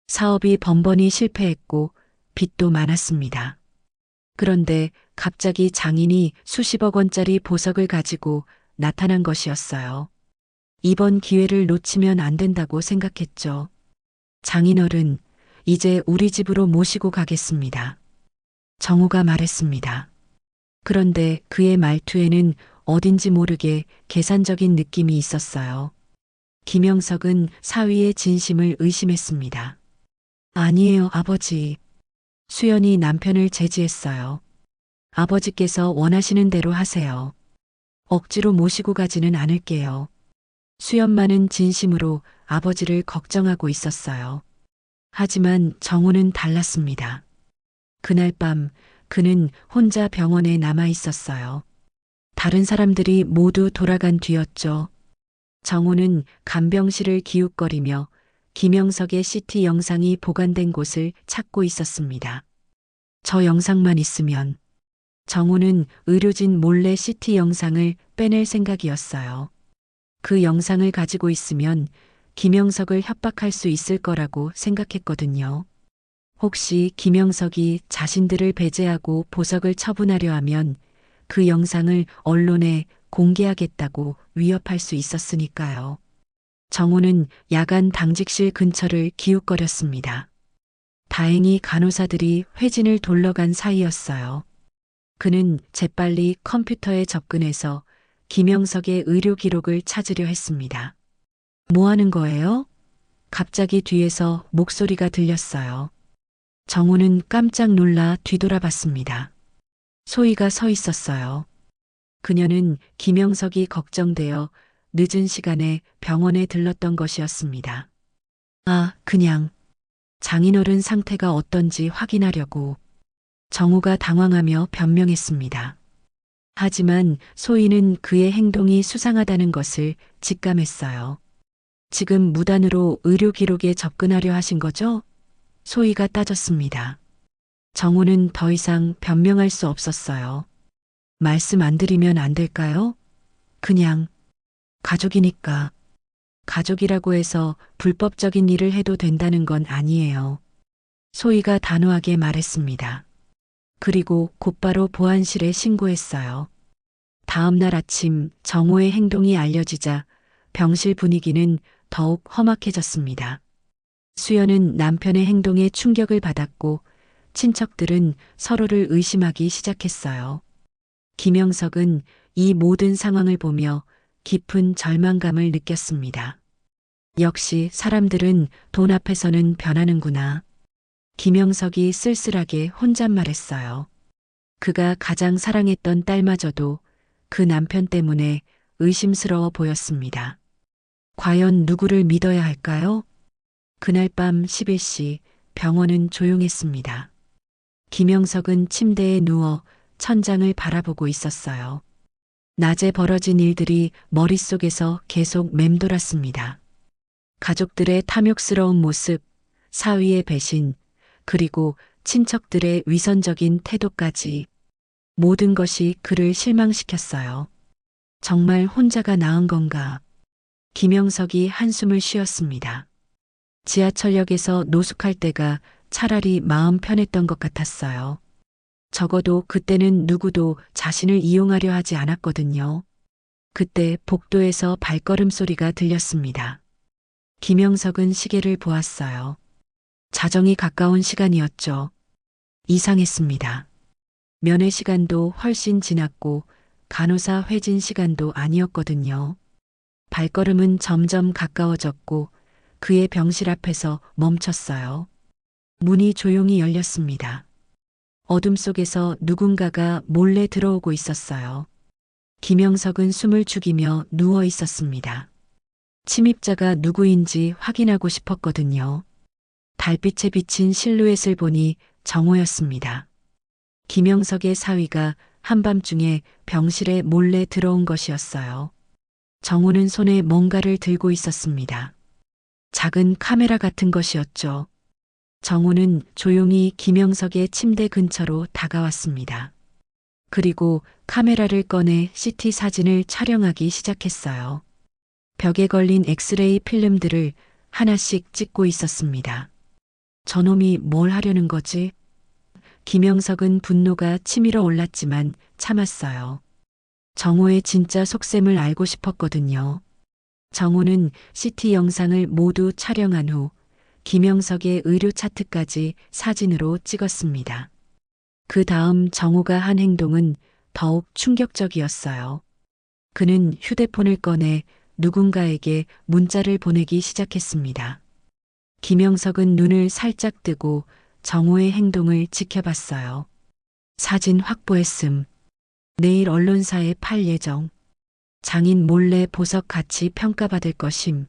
사업이 번번이 실패했고 빚도 많았습니다. 그런데 갑자기 장인이 수십억 원짜리 보석을 가지고 나타난 것이었어요. 이번 기회를 놓치면 안 된다고 생각했죠. 장인어른, 이제 우리 집으로 모시고 가겠습니다. 정우가 말했습니다. 그런데 그의 말투에는 어딘지 모르게 계산적인 느낌이 있었어요. 김영석은 사위의 진심을 의심했습니다. 아니에요, 아버지. 수연이 남편을 제지했어요. 아버지께서 원하시는 대로 하세요. 억지로 모시고 가지는 않을게요. 수연만은 진심으로 아버지를 걱정하고 있었어요. 하지만 정우는 달랐습니다. 그날 밤 그는 혼자 병원에 남아 있었어요. 다른 사람들이 모두 돌아간 뒤였죠. 정우는 간병실을 기웃거리며 김영석의 CT 영상이 보관된 곳을 찾고 있었습니다. 저 영상만 있으면. 정우는 의료진 몰래 CT 영상을 빼낼 생각이었어요. 그 영상을 가지고 있으면 김영석을 협박할 수 있을 거라고 생각했거든요. 혹시 김영석이 자신들을 배제하고 보석을 처분하려 하면 그 영상을 언론에 공개하겠다고 위협할 수 있었으니까요. 정우는 야간 당직실 근처를 기웃거렸습니다. 다행히 간호사들이 회진을 돌러간 사이였어요. 그는 재빨리 컴퓨터에 접근해서 김영석의 의료 기록을 찾으려 했습니다. 뭐 하는 거예요? 갑자기 뒤에서 목소리가 들렸어요. 정우는 깜짝 놀라 뒤돌아봤습니다. 소희가 서 있었어요. 그녀는 김영석이 걱정되어 늦은 시간에 병원에 들렀던 것이었습니다. 그냥 장인어른 상태가 어떤지 확인하려고. 정우가 당황하며 변명했습니다. 하지만 소희는 그의 행동이 수상하다는 것을 직감했어요. 지금 무단으로 의료 기록에 접근하려 하신 거죠? 소희가 따졌습니다. 정우는 더 이상 변명할 수 없었어요. 말씀 안 드리면 안 될까요? 그냥 가족이니까. 가족이라고 해서 불법적인 일을 해도 된다는 건 아니에요. 소희가 단호하게 말했습니다. 그리고 곧바로 보안실에 신고했어요. 다음 날 아침 정호의 행동이 알려지자 병실 분위기는 더욱 험악해졌습니다. 수연은 남편의 행동에 충격을 받았고 친척들은 서로를 의심하기 시작했어요. 김영석은 이 모든 상황을 보며 깊은 절망감을 느꼈습니다. 역시 사람들은 돈 앞에서는 변하는구나. 김영석이 쓸쓸하게 혼잣말했어요. 그가 가장 사랑했던 딸마저도 그 남편 때문에 의심스러워 보였습니다. 과연 누구를 믿어야 할까요? 그날 밤 11시 병원은 조용했습니다. 김영석은 침대에 누워 천장을 바라보고 있었어요. 낮에 벌어진 일들이 머릿속에서 계속 맴돌았습니다. 가족들의 탐욕스러운 모습, 사위의 배신, 그리고 친척들의 위선적인 태도까지 모든 것이 그를 실망시켰어요. 정말 혼자가 나은 건가? 김영석이 한숨을 쉬었습니다. 지하철역에서 노숙할 때가 차라리 마음 편했던 것 같았어요. 적어도 그때는 누구도 자신을 이용하려 하지 않았거든요. 그때 복도에서 발걸음 소리가 들렸습니다. 김영석은 시계를 보았어요. 자정이 가까운 시간이었죠. 이상했습니다. 면회 시간도 훨씬 지났고 간호사 회진 시간도 아니었거든요. 발걸음은 점점 가까워졌고 그의 병실 앞에서 멈췄어요. 문이 조용히 열렸습니다. 어둠 속에서 누군가가 몰래 들어오고 있었어요. 김영석은 숨을 죽이며 누워 있었습니다. 침입자가 누구인지 확인하고 싶었거든요. 달빛에 비친 실루엣을 보니 정호였습니다. 김영석의 사위가 한밤중에 병실에 몰래 들어온 것이었어요. 정호는 손에 뭔가를 들고 있었습니다. 작은 카메라 같은 것이었죠. 정호는 조용히 김영석의 침대 근처로 다가왔습니다. 그리고 카메라를 꺼내 CT 사진을 촬영하기 시작했어요. 벽에 걸린 엑스레이 필름들을 하나씩 찍고 있었습니다. 저놈이 뭘 하려는 거지? 김영석은 분노가 치밀어 올랐지만 참았어요. 정호의 진짜 속셈을 알고 싶었거든요. 정호는 CT 영상을 모두 촬영한 후 김영석의 의료 차트까지 사진으로 찍었습니다. 그 다음 정호가 한 행동은 더욱 충격적이었어요. 그는 휴대폰을 꺼내 누군가에게 문자를 보내기 시작했습니다. 김영석은 눈을 살짝 뜨고 정호의 행동을 지켜봤어요. 사진 확보했음. 내일 언론사에 팔 예정. 장인 몰래 보석 가치 평가받을 것임.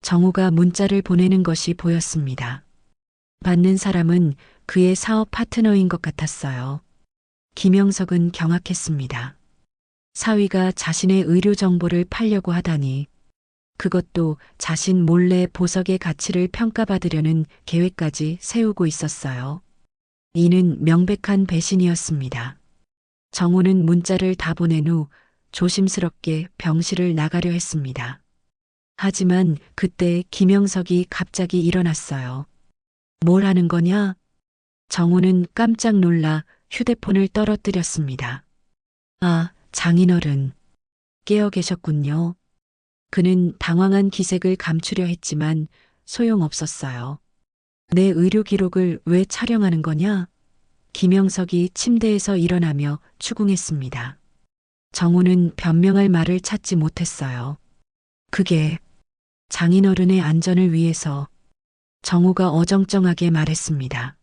정호가 문자를 보내는 것이 보였습니다. 받는 사람은 그의 사업 파트너인 것 같았어요. 김영석은 경악했습니다. 사위가 자신의 의료 정보를 팔려고 하다니. 그것도 자신 몰래 보석의 가치를 평가받으려는 계획까지 세우고 있었어요. 이는 명백한 배신이었습니다. 정호는 문자를 다 보낸 후 조심스럽게 병실을 나가려 했습니다. 하지만 그때 김영석이 갑자기 일어났어요. 뭘 하는 거냐? 정호는 깜짝 놀라 휴대폰을 떨어뜨렸습니다. 장인어른. 깨어 계셨군요. 그는 당황한 기색을 감추려 했지만 소용없었어요. 내 의료 기록을 왜 촬영하는 거냐? 김영석이 침대에서 일어나며 추궁했습니다. 정우는 변명할 말을 찾지 못했어요. 그게 장인어른의 안전을 위해서 정우가 어정쩡하게 말했습니다.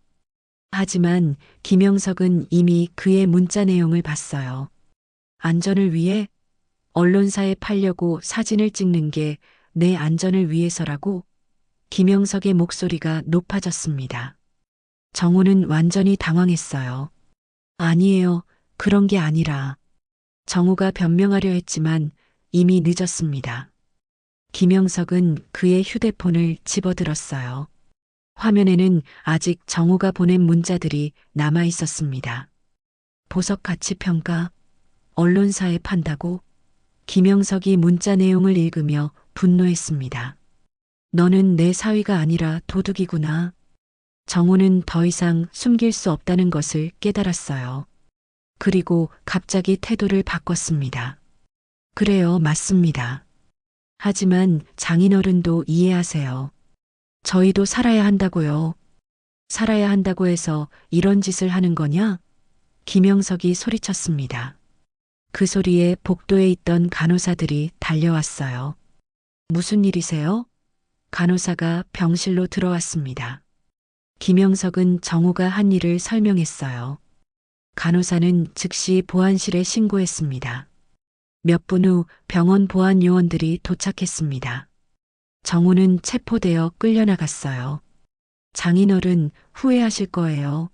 하지만 김영석은 이미 그의 문자 내용을 봤어요. 안전을 위해 언론사에 팔려고 사진을 찍는 게 내 안전을 위해서라고? 김영석의 목소리가 높아졌습니다. 정우는 완전히 당황했어요. 아니에요. 그런 게 아니라. 정우가 변명하려 했지만 이미 늦었습니다. 김영석은 그의 휴대폰을 집어들었어요. 화면에는 아직 정우가 보낸 문자들이 남아 있었습니다. 보석 가치 평가, 언론사에 판다고? 김영석이 문자 내용을 읽으며 분노했습니다. 너는 내 사위가 아니라 도둑이구나. 정우는 더 이상 숨길 수 없다는 것을 깨달았어요. 그리고 갑자기 태도를 바꿨습니다. 그래요, 맞습니다. 하지만 장인어른도 이해하세요. 저희도 살아야 한다고요. 살아야 한다고 해서 이런 짓을 하는 거냐? 김영석이 소리쳤습니다. 그 소리에 복도에 있던 간호사들이 달려왔어요. 무슨 일이세요? 간호사가 병실로 들어왔습니다. 김영석은 정우가 한 일을 설명했어요. 간호사는 즉시 보안실에 신고했습니다. 몇 분 후 병원 보안 요원들이 도착했습니다. 정우는 체포되어 끌려나갔어요. 장인어른 후회하실 거예요.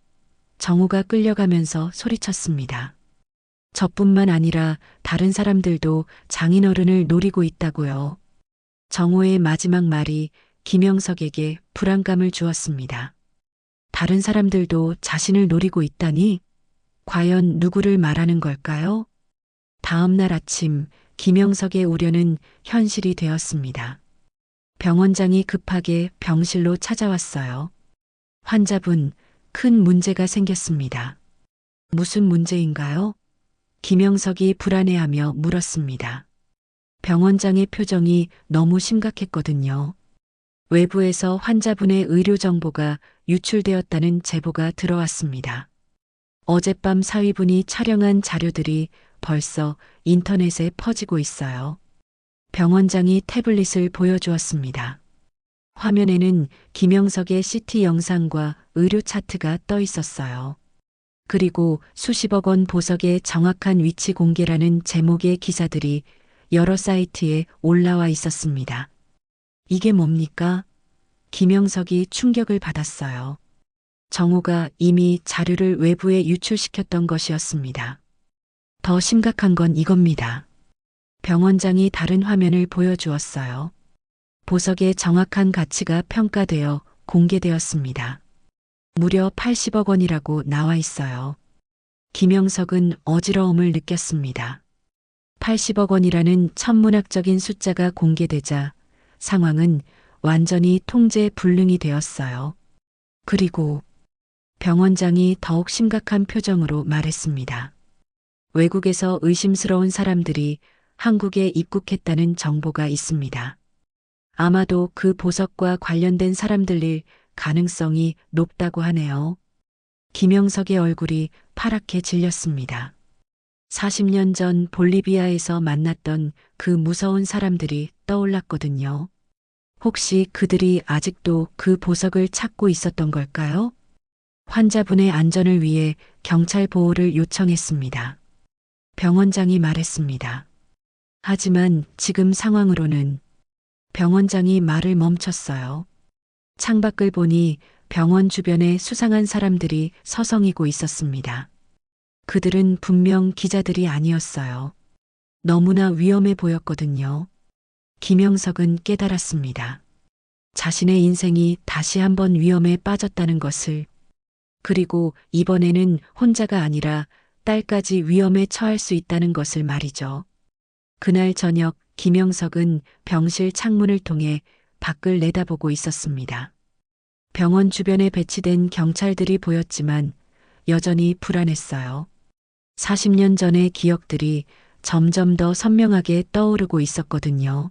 정우가 끌려가면서 소리쳤습니다. 저뿐만 아니라 다른 사람들도 장인어른을 노리고 있다고요. 정우의 마지막 말이 김영석에게 불안감을 주었습니다. 다른 사람들도 자신을 노리고 있다니? 과연 누구를 말하는 걸까요? 다음 날 아침 김영석의 우려는 현실이 되었습니다. 병원장이 급하게 병실로 찾아왔어요. 환자분, 큰 문제가 생겼습니다. 무슨 문제인가요? 김영석이 불안해하며 물었습니다. 병원장의 표정이 너무 심각했거든요. 외부에서 환자분의 의료 정보가 유출되었다는 제보가 들어왔습니다. 어젯밤 사위분이 촬영한 자료들이 벌써 인터넷에 퍼지고 있어요. 병원장이 태블릿을 보여주었습니다. 화면에는 김영석의 CT 영상과 의료 차트가 떠 있었어요. 그리고 수십억 원 보석의 정확한 위치 공개라는 제목의 기사들이 여러 사이트에 올라와 있었습니다. 이게 뭡니까? 김영석이 충격을 받았어요. 정우가 이미 자료를 외부에 유출시켰던 것이었습니다. 더 심각한 건 이겁니다. 병원장이 다른 화면을 보여주었어요. 보석의 정확한 가치가 평가되어 공개되었습니다. 무려 80억 원이라고 나와 있어요. 김영석은 어지러움을 느꼈습니다. 80억 원이라는 천문학적인 숫자가 공개되자 상황은 완전히 통제 불능이 되었어요. 그리고 병원장이 더욱 심각한 표정으로 말했습니다. 외국에서 의심스러운 사람들이 한국에 입국했다는 정보가 있습니다. 아마도 그 보석과 관련된 사람들일 가능성이 높다고 하네요. 김영석의 얼굴이 파랗게 질렸습니다. 40년 전 볼리비아에서 만났던 그 무서운 사람들이 떠올랐거든요. 혹시 그들이 아직도 그 보석을 찾고 있었던 걸까요? 환자분의 안전을 위해 경찰 보호를 요청했습니다. 병원장이 말했습니다. 하지만 지금 상황으로는 병원장이 말을 멈췄어요. 창밖을 보니 병원 주변에 수상한 사람들이 서성이고 있었습니다. 그들은 분명 기자들이 아니었어요. 너무나 위험해 보였거든요. 김영석은 깨달았습니다. 자신의 인생이 다시 한번 위험에 빠졌다는 것을. 그리고 이번에는 혼자가 아니라 딸까지 위험에 처할 수 있다는 것을 말이죠. 그날 저녁 김영석은 병실 창문을 통해 밖을 내다보고 있었습니다. 병원 주변에 배치된 경찰들이 보였지만 여전히 불안했어요. 40년 전의 기억들이 점점 더 선명하게 떠오르고 있었거든요.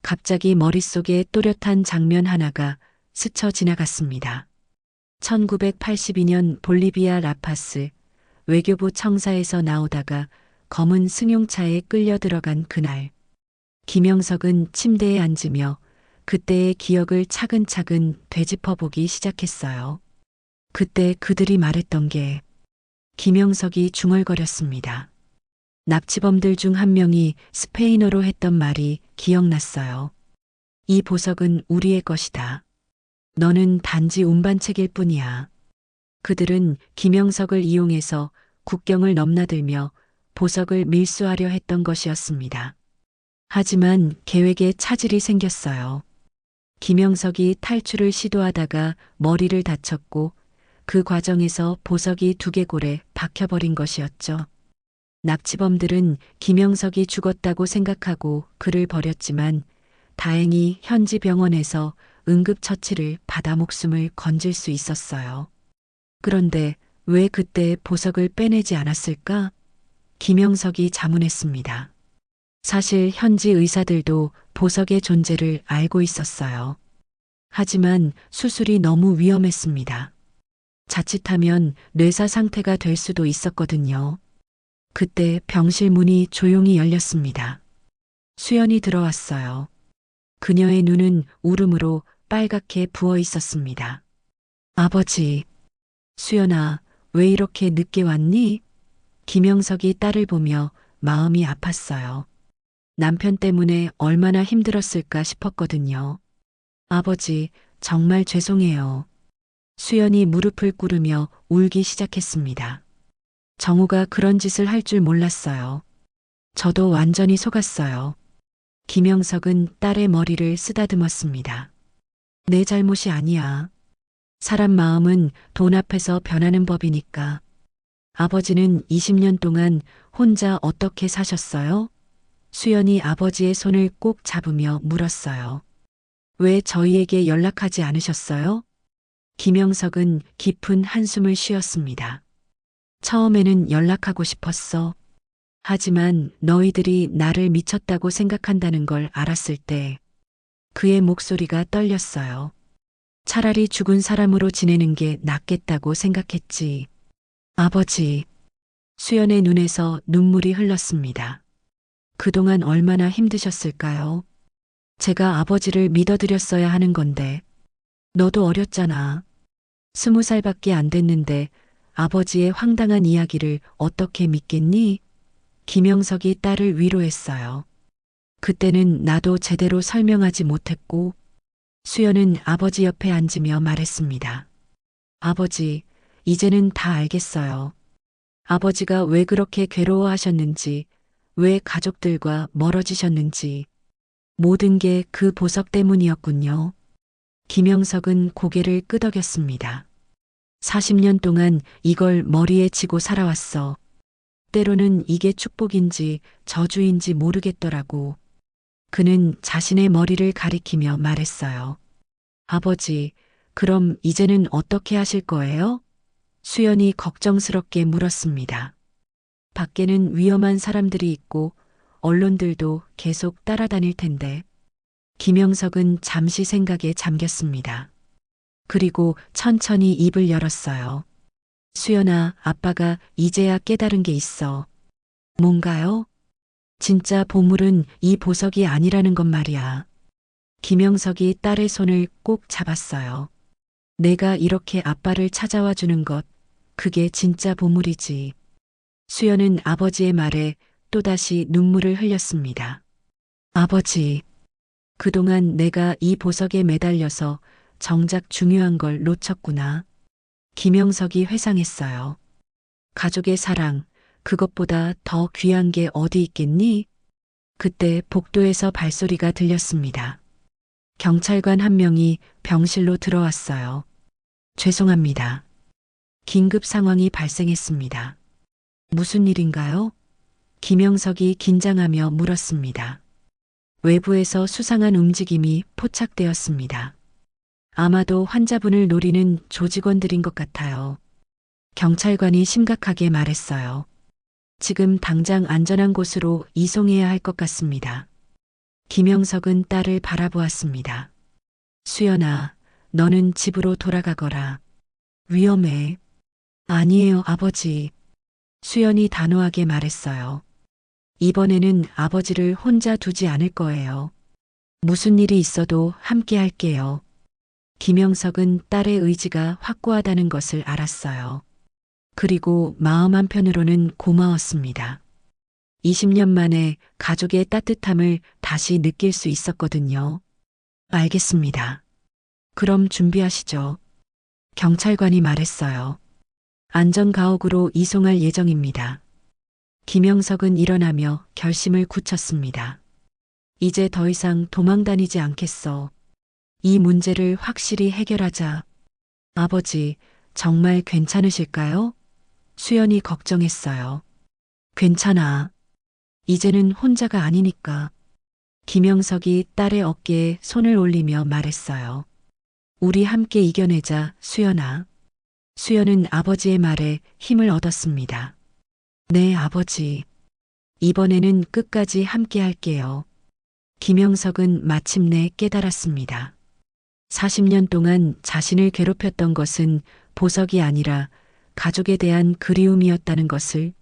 갑자기 머릿속에 또렷한 장면 하나가 스쳐 지나갔습니다. 1982년 볼리비아 라파스 외교부 청사에서 나오다가 검은 승용차에 끌려 들어간 그날. 김영석은 침대에 앉으며 그때의 기억을 차근차근 되짚어보기 시작했어요. 그때 그들이 말했던 게 김영석이 중얼거렸습니다. 납치범들 중 한 명이 스페인어로 했던 말이 기억났어요. 이 보석은 우리의 것이다. 너는 단지 운반책일 뿐이야. 그들은 김영석을 이용해서 국경을 넘나들며 보석을 밀수하려 했던 것이었습니다. 하지만 계획에 차질이 생겼어요. 김영석이 탈출을 시도하다가 머리를 다쳤고 그 과정에서 보석이 두개골에 박혀버린 것이었죠. 납치범들은 김영석이 죽었다고 생각하고 그를 버렸지만 다행히 현지 병원에서 응급처치를 받아 목숨을 건질 수 있었어요. 그런데 왜 그때 보석을 빼내지 않았을까? 김영석이 자문했습니다. 사실 현지 의사들도 보석의 존재를 알고 있었어요. 하지만 수술이 너무 위험했습니다. 자칫하면 뇌사 상태가 될 수도 있었거든요. 그때 병실 문이 조용히 열렸습니다. 수연이 들어왔어요. 그녀의 눈은 울음으로 빨갛게 부어 있었습니다. 아버지, 수연아, 왜 이렇게 늦게 왔니? 김영석이 딸을 보며 마음이 아팠어요. 남편 때문에 얼마나 힘들었을까 싶었거든요. 아버지, 정말 죄송해요. 수연이 무릎을 꿇으며 울기 시작했습니다. 정우가 그런 짓을 할 줄 몰랐어요. 저도 완전히 속았어요. 김영석은 딸의 머리를 쓰다듬었습니다. 내 잘못이 아니야. 사람 마음은 돈 앞에서 변하는 법이니까. 아버지는 20년 동안 혼자 어떻게 사셨어요? 수연이 아버지의 손을 꼭 잡으며 물었어요. 왜 저희에게 연락하지 않으셨어요? 김영석은 깊은 한숨을 쉬었습니다. 처음에는 연락하고 싶었어. 하지만 너희들이 나를 미쳤다고 생각한다는 걸 알았을 때 그의 목소리가 떨렸어요. 차라리 죽은 사람으로 지내는 게 낫겠다고 생각했지. 아버지, 수연의 눈에서 눈물이 흘렀습니다. 그동안 얼마나 힘드셨을까요? 제가 아버지를 믿어드렸어야 하는 건데. 너도 어렸잖아. 20살밖에 안 됐는데 아버지의 황당한 이야기를 어떻게 믿겠니? 김영석이 딸을 위로했어요. 그때는 나도 제대로 설명하지 못했고 수연은 아버지 옆에 앉으며 말했습니다. 아버지, 이제는 다 알겠어요. 아버지가 왜 그렇게 괴로워하셨는지, 왜 가족들과 멀어지셨는지, 모든 게 그 보석 때문이었군요. 김영석은 고개를 끄덕였습니다. 40년 동안 이걸 머리에 지고 살아왔어. 때로는 이게 축복인지 저주인지 모르겠더라고. 그는 자신의 머리를 가리키며 말했어요. 아버지, 그럼 이제는 어떻게 하실 거예요? 수연이 걱정스럽게 물었습니다. 밖에는 위험한 사람들이 있고 언론들도 계속 따라다닐 텐데. 김영석은 잠시 생각에 잠겼습니다. 그리고 천천히 입을 열었어요. 수연아, 아빠가 이제야 깨달은 게 있어. 뭔가요? 진짜 보물은 이 보석이 아니라는 것 말이야. 김영석이 딸의 손을 꼭 잡았어요. 내가 이렇게 아빠를 찾아와 주는 것, 그게 진짜 보물이지. 수연은 아버지의 말에 또다시 눈물을 흘렸습니다. 아버지, 그동안 내가 이 보석에 매달려서 정작 중요한 걸 놓쳤구나. 김영석이 회상했어요. 가족의 사랑, 그것보다 더 귀한 게 어디 있겠니? 그때 복도에서 발소리가 들렸습니다. 경찰관 한 명이 병실로 들어왔어요. 죄송합니다. 긴급 상황이 발생했습니다. 무슨 일인가요? 김영석이 긴장하며 물었습니다. 외부에서 수상한 움직임이 포착되었습니다. 아마도 환자분을 노리는 조직원들인 것 같아요. 경찰관이 심각하게 말했어요. 지금 당장 안전한 곳으로 이송해야 할 것 같습니다. 김영석은 딸을 바라보았습니다. 수연아, 너는 집으로 돌아가거라. 위험해. 아니에요, 아버지. 수연이 단호하게 말했어요. 이번에는 아버지를 혼자 두지 않을 거예요. 무슨 일이 있어도 함께 할게요. 김영석은 딸의 의지가 확고하다는 것을 알았어요. 그리고 마음 한편으로는 고마웠습니다. 20년 만에 가족의 따뜻함을 다시 느낄 수 있었거든요. 알겠습니다. 그럼 준비하시죠. 경찰관이 말했어요. 안전가옥으로 이송할 예정입니다. 김영석은 일어나며 결심을 굳혔습니다. 이제 더 이상 도망 다니지 않겠어. 이 문제를 확실히 해결하자. 아버지, 정말 괜찮으실까요? 수연이 걱정했어요. 괜찮아. 이제는 혼자가 아니니까. 김영석이 딸의 어깨에 손을 올리며 말했어요. 우리 함께 이겨내자, 수연아. 수연은 아버지의 말에 힘을 얻었습니다. 네, 아버지. 이번에는 끝까지 함께 할게요. 김영석은 마침내 깨달았습니다. 40년 동안 자신을 괴롭혔던 것은 보석이 아니라 가족에 대한 그리움이었다는 것을,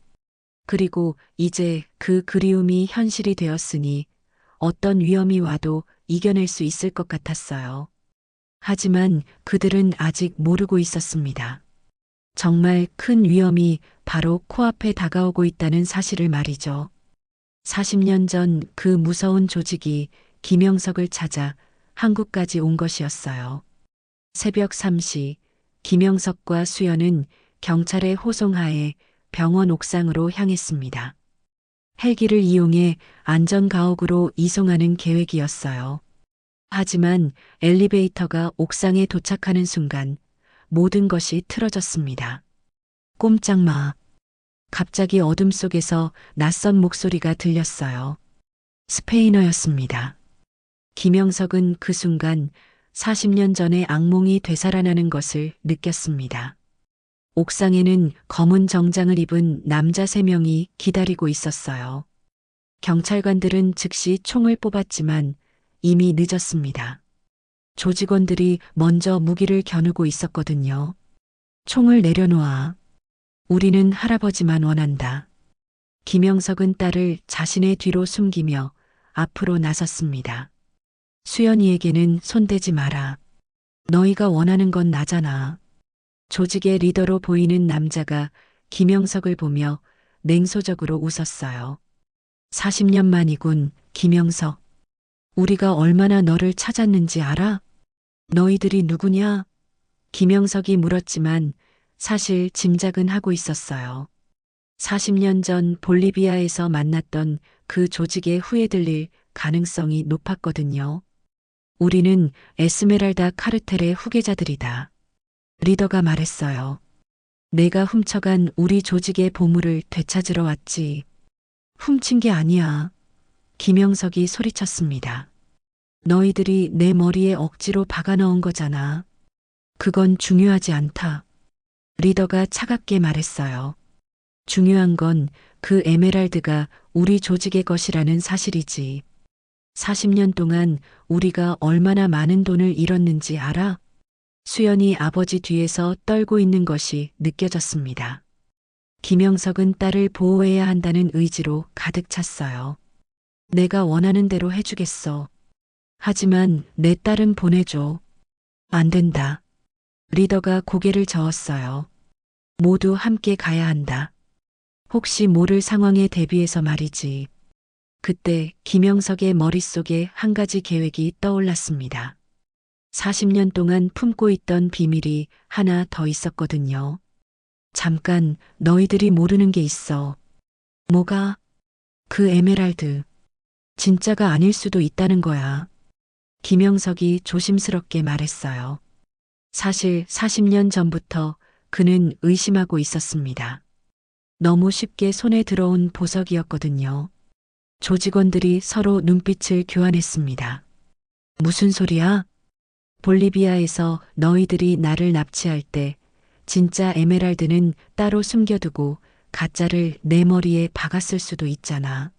그리고 이제 그 그리움이 현실이 되었으니 어떤 위험이 와도 이겨낼 수 있을 것 같았어요. 하지만 그들은 아직 모르고 있었습니다. 정말 큰 위험이 바로 코앞에 다가오고 있다는 사실을 말이죠. 40년 전 그 무서운 조직이 김영석을 찾아 한국까지 온 것이었어요. 새벽 3시 김영석과 수연은 경찰의 호송하에 병원 옥상으로 향했습니다. 헬기를 이용해 안전가옥으로 이송하는 계획이었어요. 하지만 엘리베이터가 옥상에 도착하는 순간 모든 것이 틀어졌습니다. 꼼짝 마. 갑자기 어둠 속에서 낯선 목소리가 들렸어요. 스페인어였습니다. 김영석은 그 순간 40년 전의 악몽이 되살아나는 것을 느꼈습니다. 옥상에는 검은 정장을 입은 남자 3명이 기다리고 있었어요. 경찰관들은 즉시 총을 뽑았지만 이미 늦었습니다. 조직원들이 먼저 무기를 겨누고 있었거든요. 총을 내려놓아. 우리는 할아버지만 원한다. 김영석은 딸을 자신의 뒤로 숨기며 앞으로 나섰습니다. 수연이에게는 손대지 마라. 너희가 원하는 건 나잖아. 조직의 리더로 보이는 남자가 김영석을 보며 냉소적으로 웃었어요. 40년 만이군, 김영석. 우리가 얼마나 너를 찾았는지 알아? 너희들이 누구냐? 김영석이 물었지만 사실 짐작은 하고 있었어요. 40년 전 볼리비아에서 만났던 그 조직의 후예들일 가능성이 높았거든요. 우리는 에스메랄다 카르텔의 후계자들이다. 리더가 말했어요. 내가 훔쳐간 우리 조직의 보물을 되찾으러 왔지. 훔친 게 아니야. 김영석이 소리쳤습니다. 너희들이 내 머리에 억지로 박아 넣은 거잖아. 그건 중요하지 않다. 리더가 차갑게 말했어요. 중요한 건 그 에메랄드가 우리 조직의 것이라는 사실이지. 40년 동안 우리가 얼마나 많은 돈을 잃었는지 알아? 수연이 아버지 뒤에서 떨고 있는 것이 느껴졌습니다. 김영석은 딸을 보호해야 한다는 의지로 가득 찼어요. 내가 원하는 대로 해주겠어. 하지만 내 딸은 보내줘. 안 된다. 리더가 고개를 저었어요. 모두 함께 가야 한다. 혹시 모를 상황에 대비해서 말이지. 그때 김영석의 머릿속에 한 가지 계획이 떠올랐습니다. 40년 동안 품고 있던 비밀이 하나 더 있었거든요. 잠깐, 너희들이 모르는 게 있어. 뭐가? 그 에메랄드. 진짜가 아닐 수도 있다는 거야. 김영석이 조심스럽게 말했어요. 사실 40년 전부터 그는 의심하고 있었습니다. 너무 쉽게 손에 들어온 보석이었거든요. 조직원들이 서로 눈빛을 교환했습니다. 무슨 소리야? 볼리비아에서 너희들이 나를 납치할 때 진짜 에메랄드는 따로 숨겨두고 가짜를 내 머리에 박았을 수도 있잖아.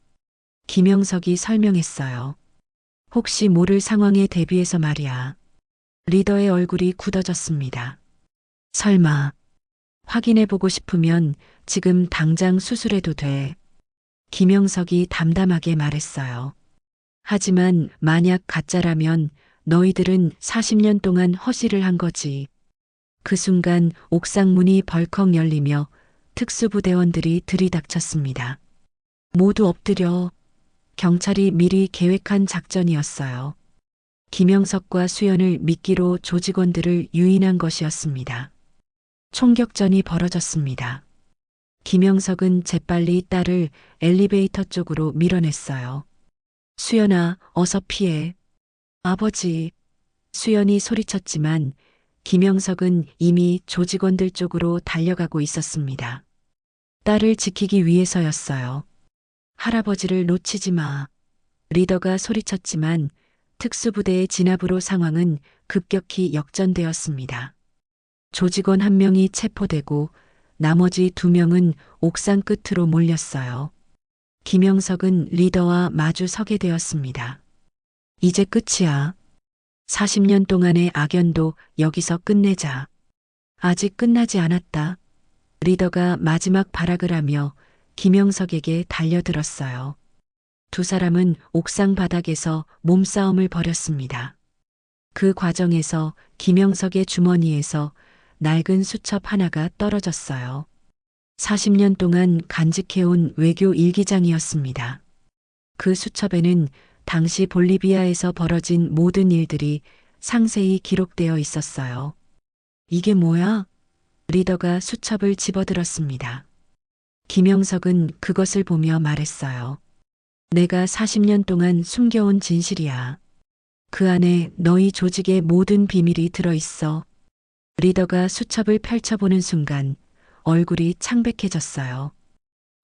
김영석이 설명했어요. 혹시 모를 상황에 대비해서 말이야. 리더의 얼굴이 굳어졌습니다. 설마, 확인해보고 싶으면 지금 당장 수술해도 돼. 김영석이 담담하게 말했어요. 하지만 만약 가짜라면 너희들은 40년 동안 허시를 한 거지. 그 순간 옥상 문이 벌컥 열리며 특수부대원들이 들이닥쳤습니다. 모두 엎드려. 경찰이 미리 계획한 작전이었어요. 김영석과 수연을 미끼로 조직원들을 유인한 것이었습니다. 총격전이 벌어졌습니다. 김영석은 재빨리 딸을 엘리베이터 쪽으로 밀어냈어요. 수연아, 어서 피해. 아버지. 수연이 소리쳤지만 김영석은 이미 조직원들 쪽으로 달려가고 있었습니다. 딸을 지키기 위해서였어요. 할아버지를 놓치지 마. 리더가 소리쳤지만 특수부대의 진압으로 상황은 급격히 역전되었습니다. 조직원 한 명이 체포되고 나머지 2명은 옥상 끝으로 몰렸어요. 김영석은 리더와 마주 서게 되었습니다. 이제 끝이야. 40년 동안의 악연도 여기서 끝내자. 아직 끝나지 않았다. 리더가 마지막 발악을 하며 김영석에게 달려들었어요. 두 사람은 옥상 바닥에서 몸싸움을 벌였습니다. 그 과정에서 김영석의 주머니에서 낡은 수첩 하나가 떨어졌어요. 40년 동안 간직해온 외교 일기장이었습니다. 그 수첩에는 당시 볼리비아에서 벌어진 모든 일들이 상세히 기록되어 있었어요. 이게 뭐야? 리더가 수첩을 집어들었습니다. 김영석은 그것을 보며 말했어요. 내가 40년 동안 숨겨온 진실이야. 그 안에 너희 조직의 모든 비밀이 들어있어. 리더가 수첩을 펼쳐보는 순간 얼굴이 창백해졌어요.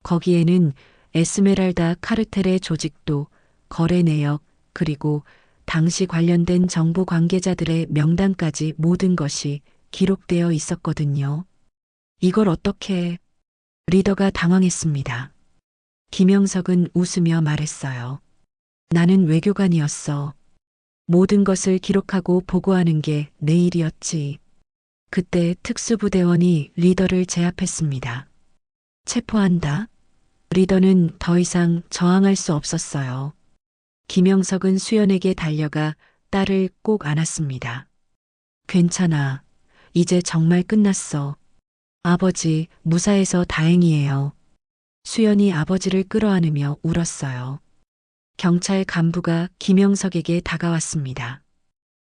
거기에는 에스메랄다 카르텔의 조직도, 거래 내역, 그리고 당시 관련된 정부 관계자들의 명단까지 모든 것이 기록되어 있었거든요. 이걸 어떻게... 리더가 당황했습니다. 김영석은 웃으며 말했어요. 나는 외교관이었어. 모든 것을 기록하고 보고하는 게 내 일이었지. 그때 특수부대원이 리더를 제압했습니다. 체포한다. 리더는 더 이상 저항할 수 없었어요. 김영석은 수연에게 달려가 딸을 꼭 안았습니다. 괜찮아. 이제 정말 끝났어. 아버지, 무사해서 다행이에요. 수연이 아버지를 끌어안으며 울었어요. 경찰 간부가 김영석에게 다가왔습니다.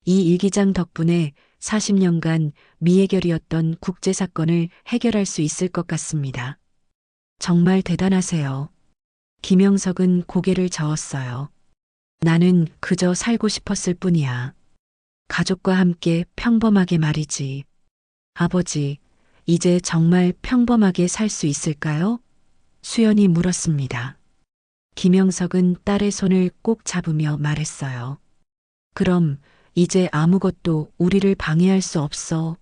이 일기장 덕분에 40년간 미해결이었던 국제사건을 해결할 수 있을 것 같습니다. 정말 대단하세요. 김영석은 고개를 저었어요. 나는 그저 살고 싶었을 뿐이야. 가족과 함께 평범하게 말이지. 아버지, 이제 정말 평범하게 살 수 있을까요? 수연이 물었습니다. 김영석은 딸의 손을 꼭 잡으며 말했어요. 그럼 이제 아무것도 우리를 방해할 수 없어.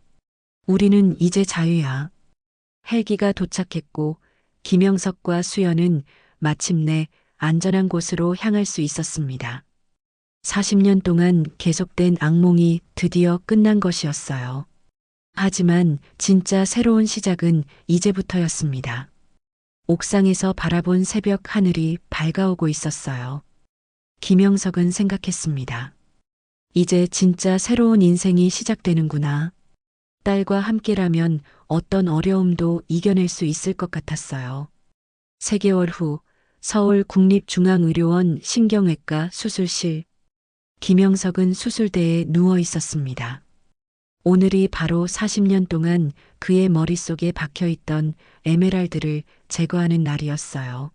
우리는 이제 자유야. 헬기가 도착했고 김영석과 수연은 마침내 안전한 곳으로 향할 수 있었습니다. 40년 동안 계속된 악몽이 드디어 끝난 것이었어요. 하지만 진짜 새로운 시작은 이제부터였습니다. 옥상에서 바라본 새벽 하늘이 밝아오고 있었어요. 김영석은 생각했습니다. 이제 진짜 새로운 인생이 시작되는구나. 딸과 함께라면 어떤 어려움도 이겨낼 수 있을 것 같았어요. 3개월 후 서울 국립중앙의료원 신경외과 수술실. 김영석은 수술대에 누워 있었습니다. 오늘이 바로 40년 동안 그의 머릿속에 박혀있던 에메랄드를 제거하는 날이었어요.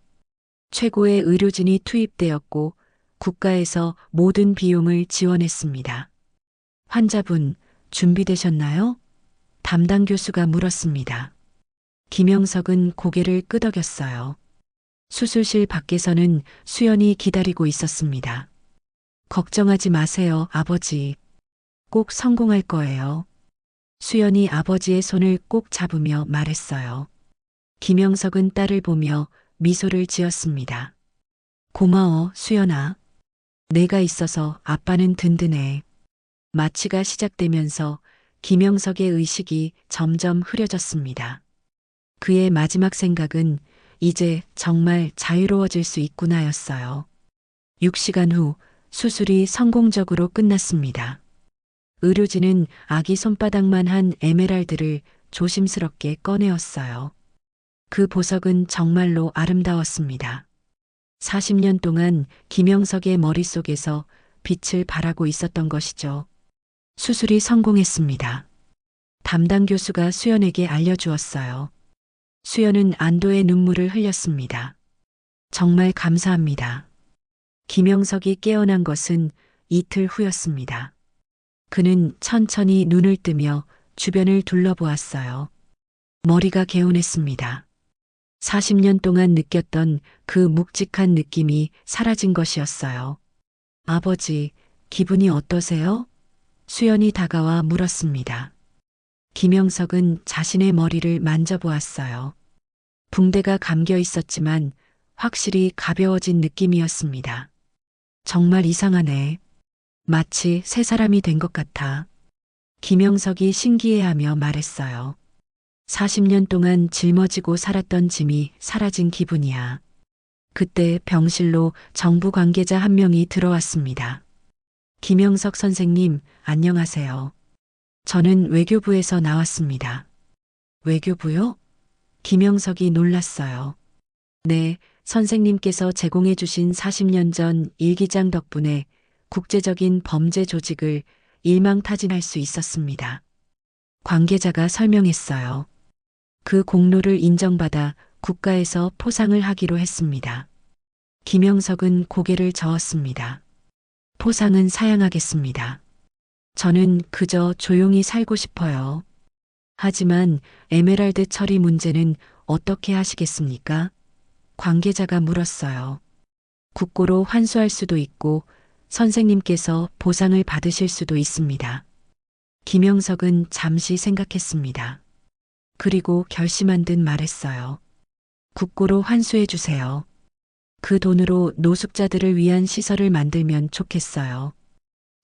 최고의 의료진이 투입되었고 국가에서 모든 비용을 지원했습니다. 환자분, 준비되셨나요? 담당 교수가 물었습니다. 김영석은 고개를 끄덕였어요. 수술실 밖에서는 수연이 기다리고 있었습니다. 걱정하지 마세요, 아버지. 꼭 성공할 거예요. 수연이 아버지의 손을 꼭 잡으며 말했어요. 김영석은 딸을 보며 미소를 지었습니다. 고마워, 수연아. 내가 있어서 아빠는 든든해. 마취가 시작되면서 김영석의 의식이 점점 흐려졌습니다. 그의 마지막 생각은 이제 정말 자유로워질 수 있구나였어요. 6시간 후 수술이 성공적으로 끝났습니다. 의료진은 아기 손바닥만 한 에메랄드를 조심스럽게 꺼내었어요. 그 보석은 정말로 아름다웠습니다. 40년 동안 김영석의 머릿속에서 빛을 발하고 있었던 것이죠. 수술이 성공했습니다. 담당 교수가 수연에게 알려주었어요. 수연은 안도의 눈물을 흘렸습니다. 정말 감사합니다. 김영석이 깨어난 것은 이틀 후였습니다. 그는 천천히 눈을 뜨며 주변을 둘러보았어요. 머리가 개운했습니다. 40년 동안 느꼈던 그 묵직한 느낌이 사라진 것이었어요. 아버지, 기분이 어떠세요? 수연이 다가와 물었습니다. 김영석은 자신의 머리를 만져보았어요. 붕대가 감겨 있었지만 확실히 가벼워진 느낌이었습니다. 정말 이상하네. 마치 새 사람이 된 것 같아. 김영석이 신기해하며 말했어요. 40년 동안 짊어지고 살았던 짐이 사라진 기분이야. 그때 병실로 정부 관계자 한 명이 들어왔습니다. 김영석 선생님, 안녕하세요. 저는 외교부에서 나왔습니다. 외교부요? 김영석이 놀랐어요. 네, 선생님께서 제공해 주신 40년 전 일기장 덕분에 국제적인 범죄 조직을 일망타진할 수 있었습니다. 관계자가 설명했어요. 그 공로를 인정받아 국가에서 포상을 하기로 했습니다. 김영석은 고개를 저었습니다. 포상은 사양하겠습니다. 저는 그저 조용히 살고 싶어요. 하지만 에메랄드 처리 문제는 어떻게 하시겠습니까? 관계자가 물었어요. 국고로 환수할 수도 있고 선생님께서 보상을 받으실 수도 있습니다. 김영석은 잠시 생각했습니다. 그리고 결심한 듯 말했어요. 국고로 환수해 주세요. 그 돈으로 노숙자들을 위한 시설을 만들면 좋겠어요.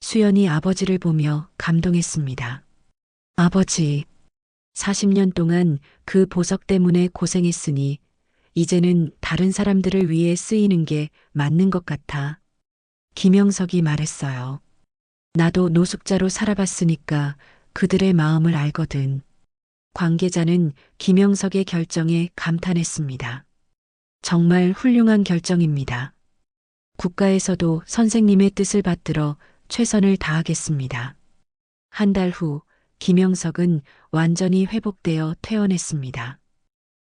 수연이 아버지를 보며 감동했습니다. 아버지, 40년 동안 그 보석 때문에 고생했으니 이제는 다른 사람들을 위해 쓰이는 게 맞는 것 같아. 김영석이 말했어요. 나도 노숙자로 살아봤으니까 그들의 마음을 알거든. 관계자는 김영석의 결정에 감탄했습니다. 정말 훌륭한 결정입니다. 국가에서도 선생님의 뜻을 받들어 최선을 다하겠습니다. 한 달 후 김영석은 완전히 회복되어 퇴원했습니다.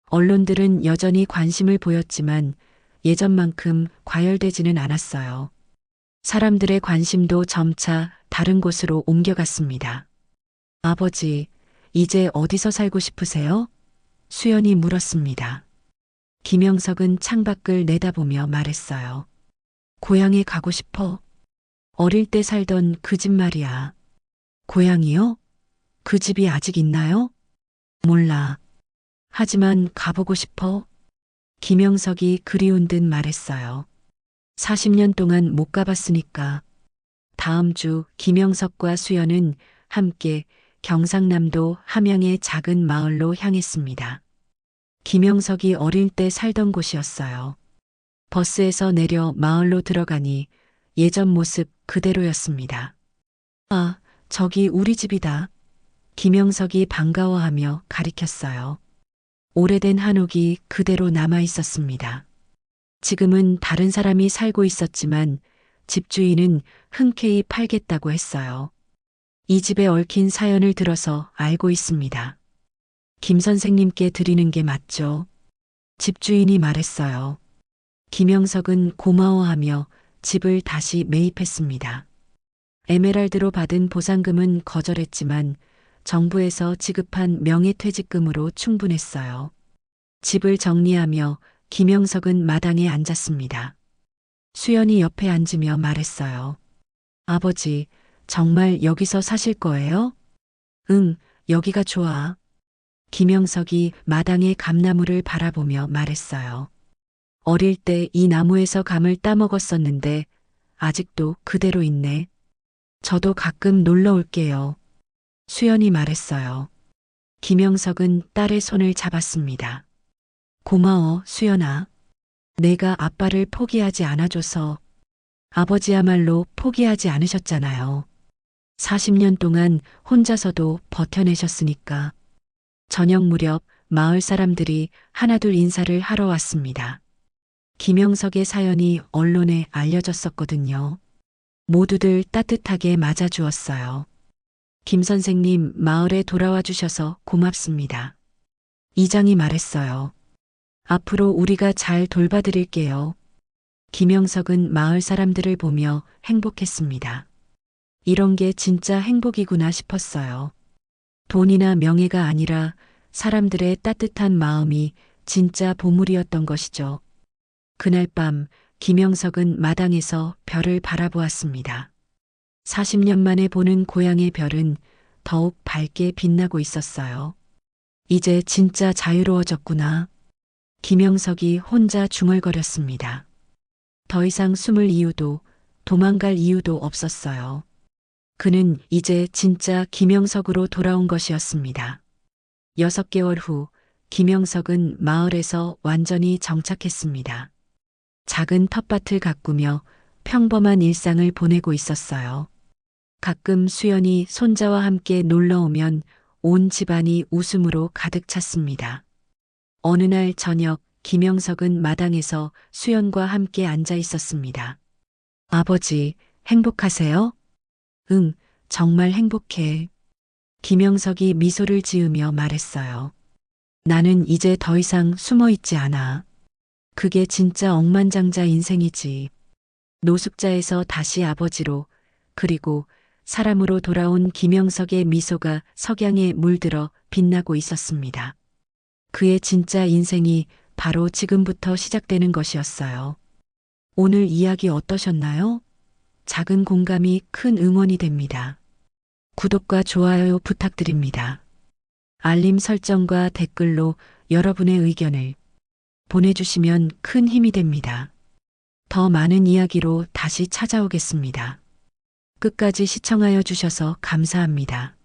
언론들은 여전히 관심을 보였지만 예전만큼 과열되지는 않았어요. 사람들의 관심도 점차 다른 곳으로 옮겨갔습니다. 아버지, 이제 어디서 살고 싶으세요? 수연이 물었습니다. 김영석은 창밖을 내다보며 말했어요. 고향에 가고 싶어. 어릴 때 살던 그 집 말이야. 고향이요? 그 집이 아직 있나요? 몰라. 하지만 가보고 싶어. 김영석이 그리운 듯 말했어요. 40년 동안 못 가봤으니까. 다음 주 김영석과 수연은 함께 경상남도 함양의 작은 마을로 향했습니다. 김영석이 어릴 때 살던 곳이었어요. 버스에서 내려 마을로 들어가니 예전 모습 그대로였습니다. 아, 저기 우리 집이다. 김영석이 반가워하며 가리켰어요. 오래된 한옥이 그대로 남아 있었습니다. 지금은 다른 사람이 살고 있었지만 집주인은 흔쾌히 팔겠다고 했어요. 이 집에 얽힌 사연을 들어서 알고 있습니다. 김 선생님께 드리는 게 맞죠? 집주인이 말했어요. 김영석은 고마워하며 집을 다시 매입했습니다. 에메랄드로 받은 보상금은 거절했지만 정부에서 지급한 명예퇴직금으로 충분했어요. 집을 정리하며 김영석은 마당에 앉았습니다. 수연이 옆에 앉으며 말했어요. 아버지, 정말 여기서 사실 거예요? 응, 여기가 좋아. 김영석이 마당의 감나무를 바라보며 말했어요. 어릴 때 이 나무에서 감을 따먹었었는데 아직도 그대로 있네. 저도 가끔 놀러 올게요. 수연이 말했어요. 김영석은 딸의 손을 잡았습니다. 고마워, 수연아. 내가 아빠를 포기하지 않아줘서. 아버지야말로 포기하지 않으셨잖아요. 40년 동안 혼자서도 버텨내셨으니까. 저녁 무렵 마을 사람들이 하나둘 인사를 하러 왔습니다. 김영석의 사연이 언론에 알려졌었거든요. 모두들 따뜻하게 맞아주었어요. 김 선생님, 마을에 돌아와 주셔서 고맙습니다. 이장이 말했어요. 앞으로 우리가 잘 돌봐드릴게요. 김영석은 마을 사람들을 보며 행복했습니다. 이런 게 진짜 행복이구나 싶었어요. 돈이나 명예가 아니라 사람들의 따뜻한 마음이 진짜 보물이었던 것이죠. 그날 밤 김영석은 마당에서 별을 바라보았습니다. 40년 만에 보는 고향의 별은 더욱 밝게 빛나고 있었어요. 이제 진짜 자유로워졌구나. 김영석이 혼자 중얼거렸습니다. 더 이상 숨을 이유도 도망갈 이유도 없었어요. 그는 이제 진짜 김영석으로 돌아온 것이었습니다. 6개월 후 김영석은 마을에서 완전히 정착했습니다. 작은 텃밭을 가꾸며 평범한 일상을 보내고 있었어요. 가끔 수연이 손자와 함께 놀러 오면 온 집안이 웃음으로 가득 찼습니다. 어느 날 저녁 김영석은 마당에서 수연과 함께 앉아 있었습니다. 아버지, 행복하세요? 응, 정말 행복해. 김영석이 미소를 지으며 말했어요. 나는 이제 더 이상 숨어 있지 않아. 그게 진짜 억만장자 인생이지. 노숙자에서 다시 아버지로, 그리고 사람으로 돌아온 김영석의 미소가 석양에 물들어 빛나고 있었습니다. 그의 진짜 인생이 바로 지금부터 시작되는 것이었어요. 오늘 이야기 어떠셨나요? 작은 공감이 큰 응원이 됩니다. 구독과 좋아요 부탁드립니다. 알림 설정과 댓글로 여러분의 의견을 보내주시면 큰 힘이 됩니다. 더 많은 이야기로 다시 찾아오겠습니다. 끝까지 시청하여 주셔서 감사합니다.